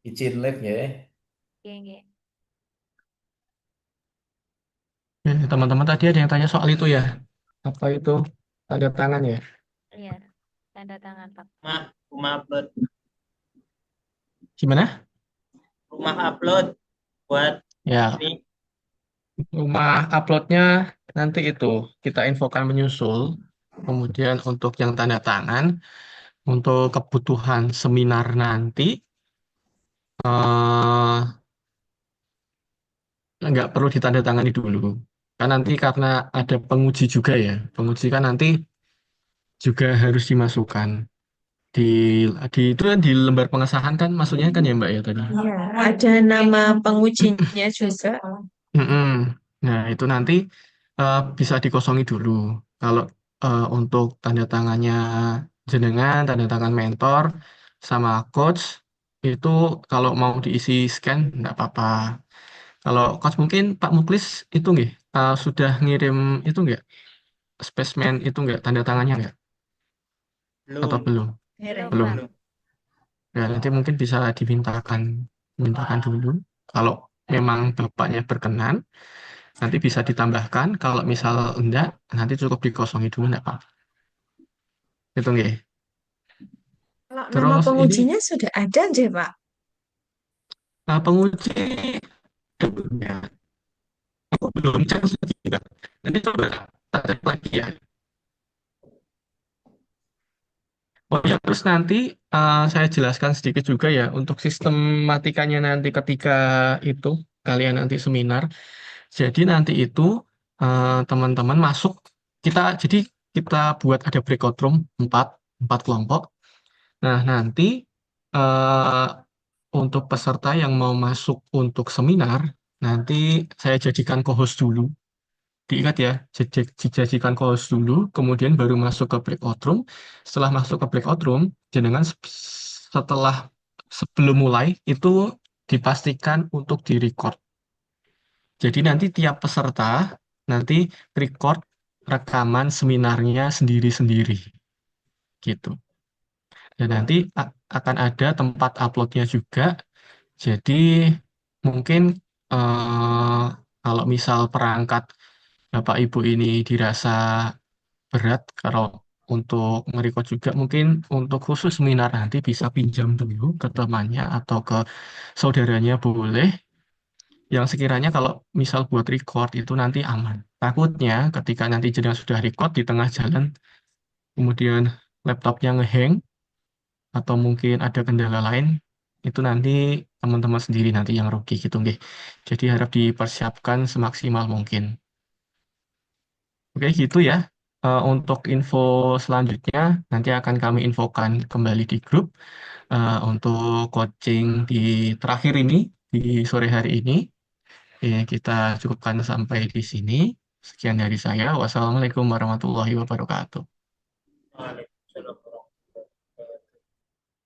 Izin live ya. Oke, oke. teman-teman tadi ada yang tanya soal itu ya. Apa itu tanda tangan ya? Iya, tanda tangan Pak. Rumah upload, Gimana? rumah upload buat Ya, ini. rumah uploadnya nanti itu kita infokan menyusul. Kemudian untuk yang tanda tangan, untuk kebutuhan seminar nanti, eh, nggak perlu ditandatangani dulu. Kan nanti karena ada penguji juga ya. Penguji kan nanti juga harus dimasukkan. Di, itu kan di lembar pengesahan kan maksudnya kan ya Mbak ya tadi. Iya, ada nama pengujinya juga. Mm-mm. Nah, itu nanti bisa dikosongi dulu. Kalau untuk tanda tangannya jenengan, tanda tangan mentor, sama coach, itu kalau mau diisi scan, nggak apa-apa. Kalau coach mungkin Pak Muklis itu nggih, sudah ngirim itu nggak, spesimen itu nggak, tanda tangannya nggak? Atau Belum, belum? Belum Belum. Pak. belum. Ya, nanti mungkin bisa dimintakan dulu. Kalau memang bapaknya berkenan, nanti bisa ditambahkan. Kalau misal enggak, nanti cukup dikosongi dulu enggak apa. Itu nggih. Kalau nama Terus ini pengujinya sudah ada aja, Pak. penguji belum ya. Aku belum cek lagi Kak. Nanti coba tak cek lagi ya. Oh ya, terus nanti saya jelaskan sedikit juga ya untuk sistematikanya nanti ketika itu kalian nanti seminar. Jadi nanti itu teman-teman masuk jadi kita buat ada breakout room empat kelompok. Nah, nanti eh, untuk peserta yang mau masuk untuk seminar, nanti saya jadikan co-host dulu. Diingat ya, dijadikan co-host dulu, kemudian baru masuk ke breakout room. Setelah masuk ke breakout room, jenengan setelah sebelum mulai itu dipastikan untuk di-record. Jadi nanti tiap peserta nanti record rekaman seminarnya sendiri-sendiri gitu. Dan nanti akan ada tempat uploadnya juga. Jadi mungkin eh, kalau misal perangkat Bapak Ibu ini dirasa berat kalau untuk nge-record juga mungkin untuk khusus seminar nanti bisa pinjam dulu ke temannya atau ke saudaranya boleh yang sekiranya kalau misal buat record itu nanti aman. Takutnya ketika nanti jenengan sudah record di tengah jalan kemudian laptopnya ngehang atau mungkin ada kendala lain, itu nanti teman-teman sendiri nanti yang rugi gitu nggih. Jadi harap dipersiapkan semaksimal mungkin. Oke gitu ya. Untuk info selanjutnya nanti akan kami infokan kembali di grup untuk coaching di terakhir ini di sore hari ini. Kita cukupkan sampai di sini. Sekian dari saya. Wassalamualaikum warahmatullahi wabarakatuh. Waalaikumsalam.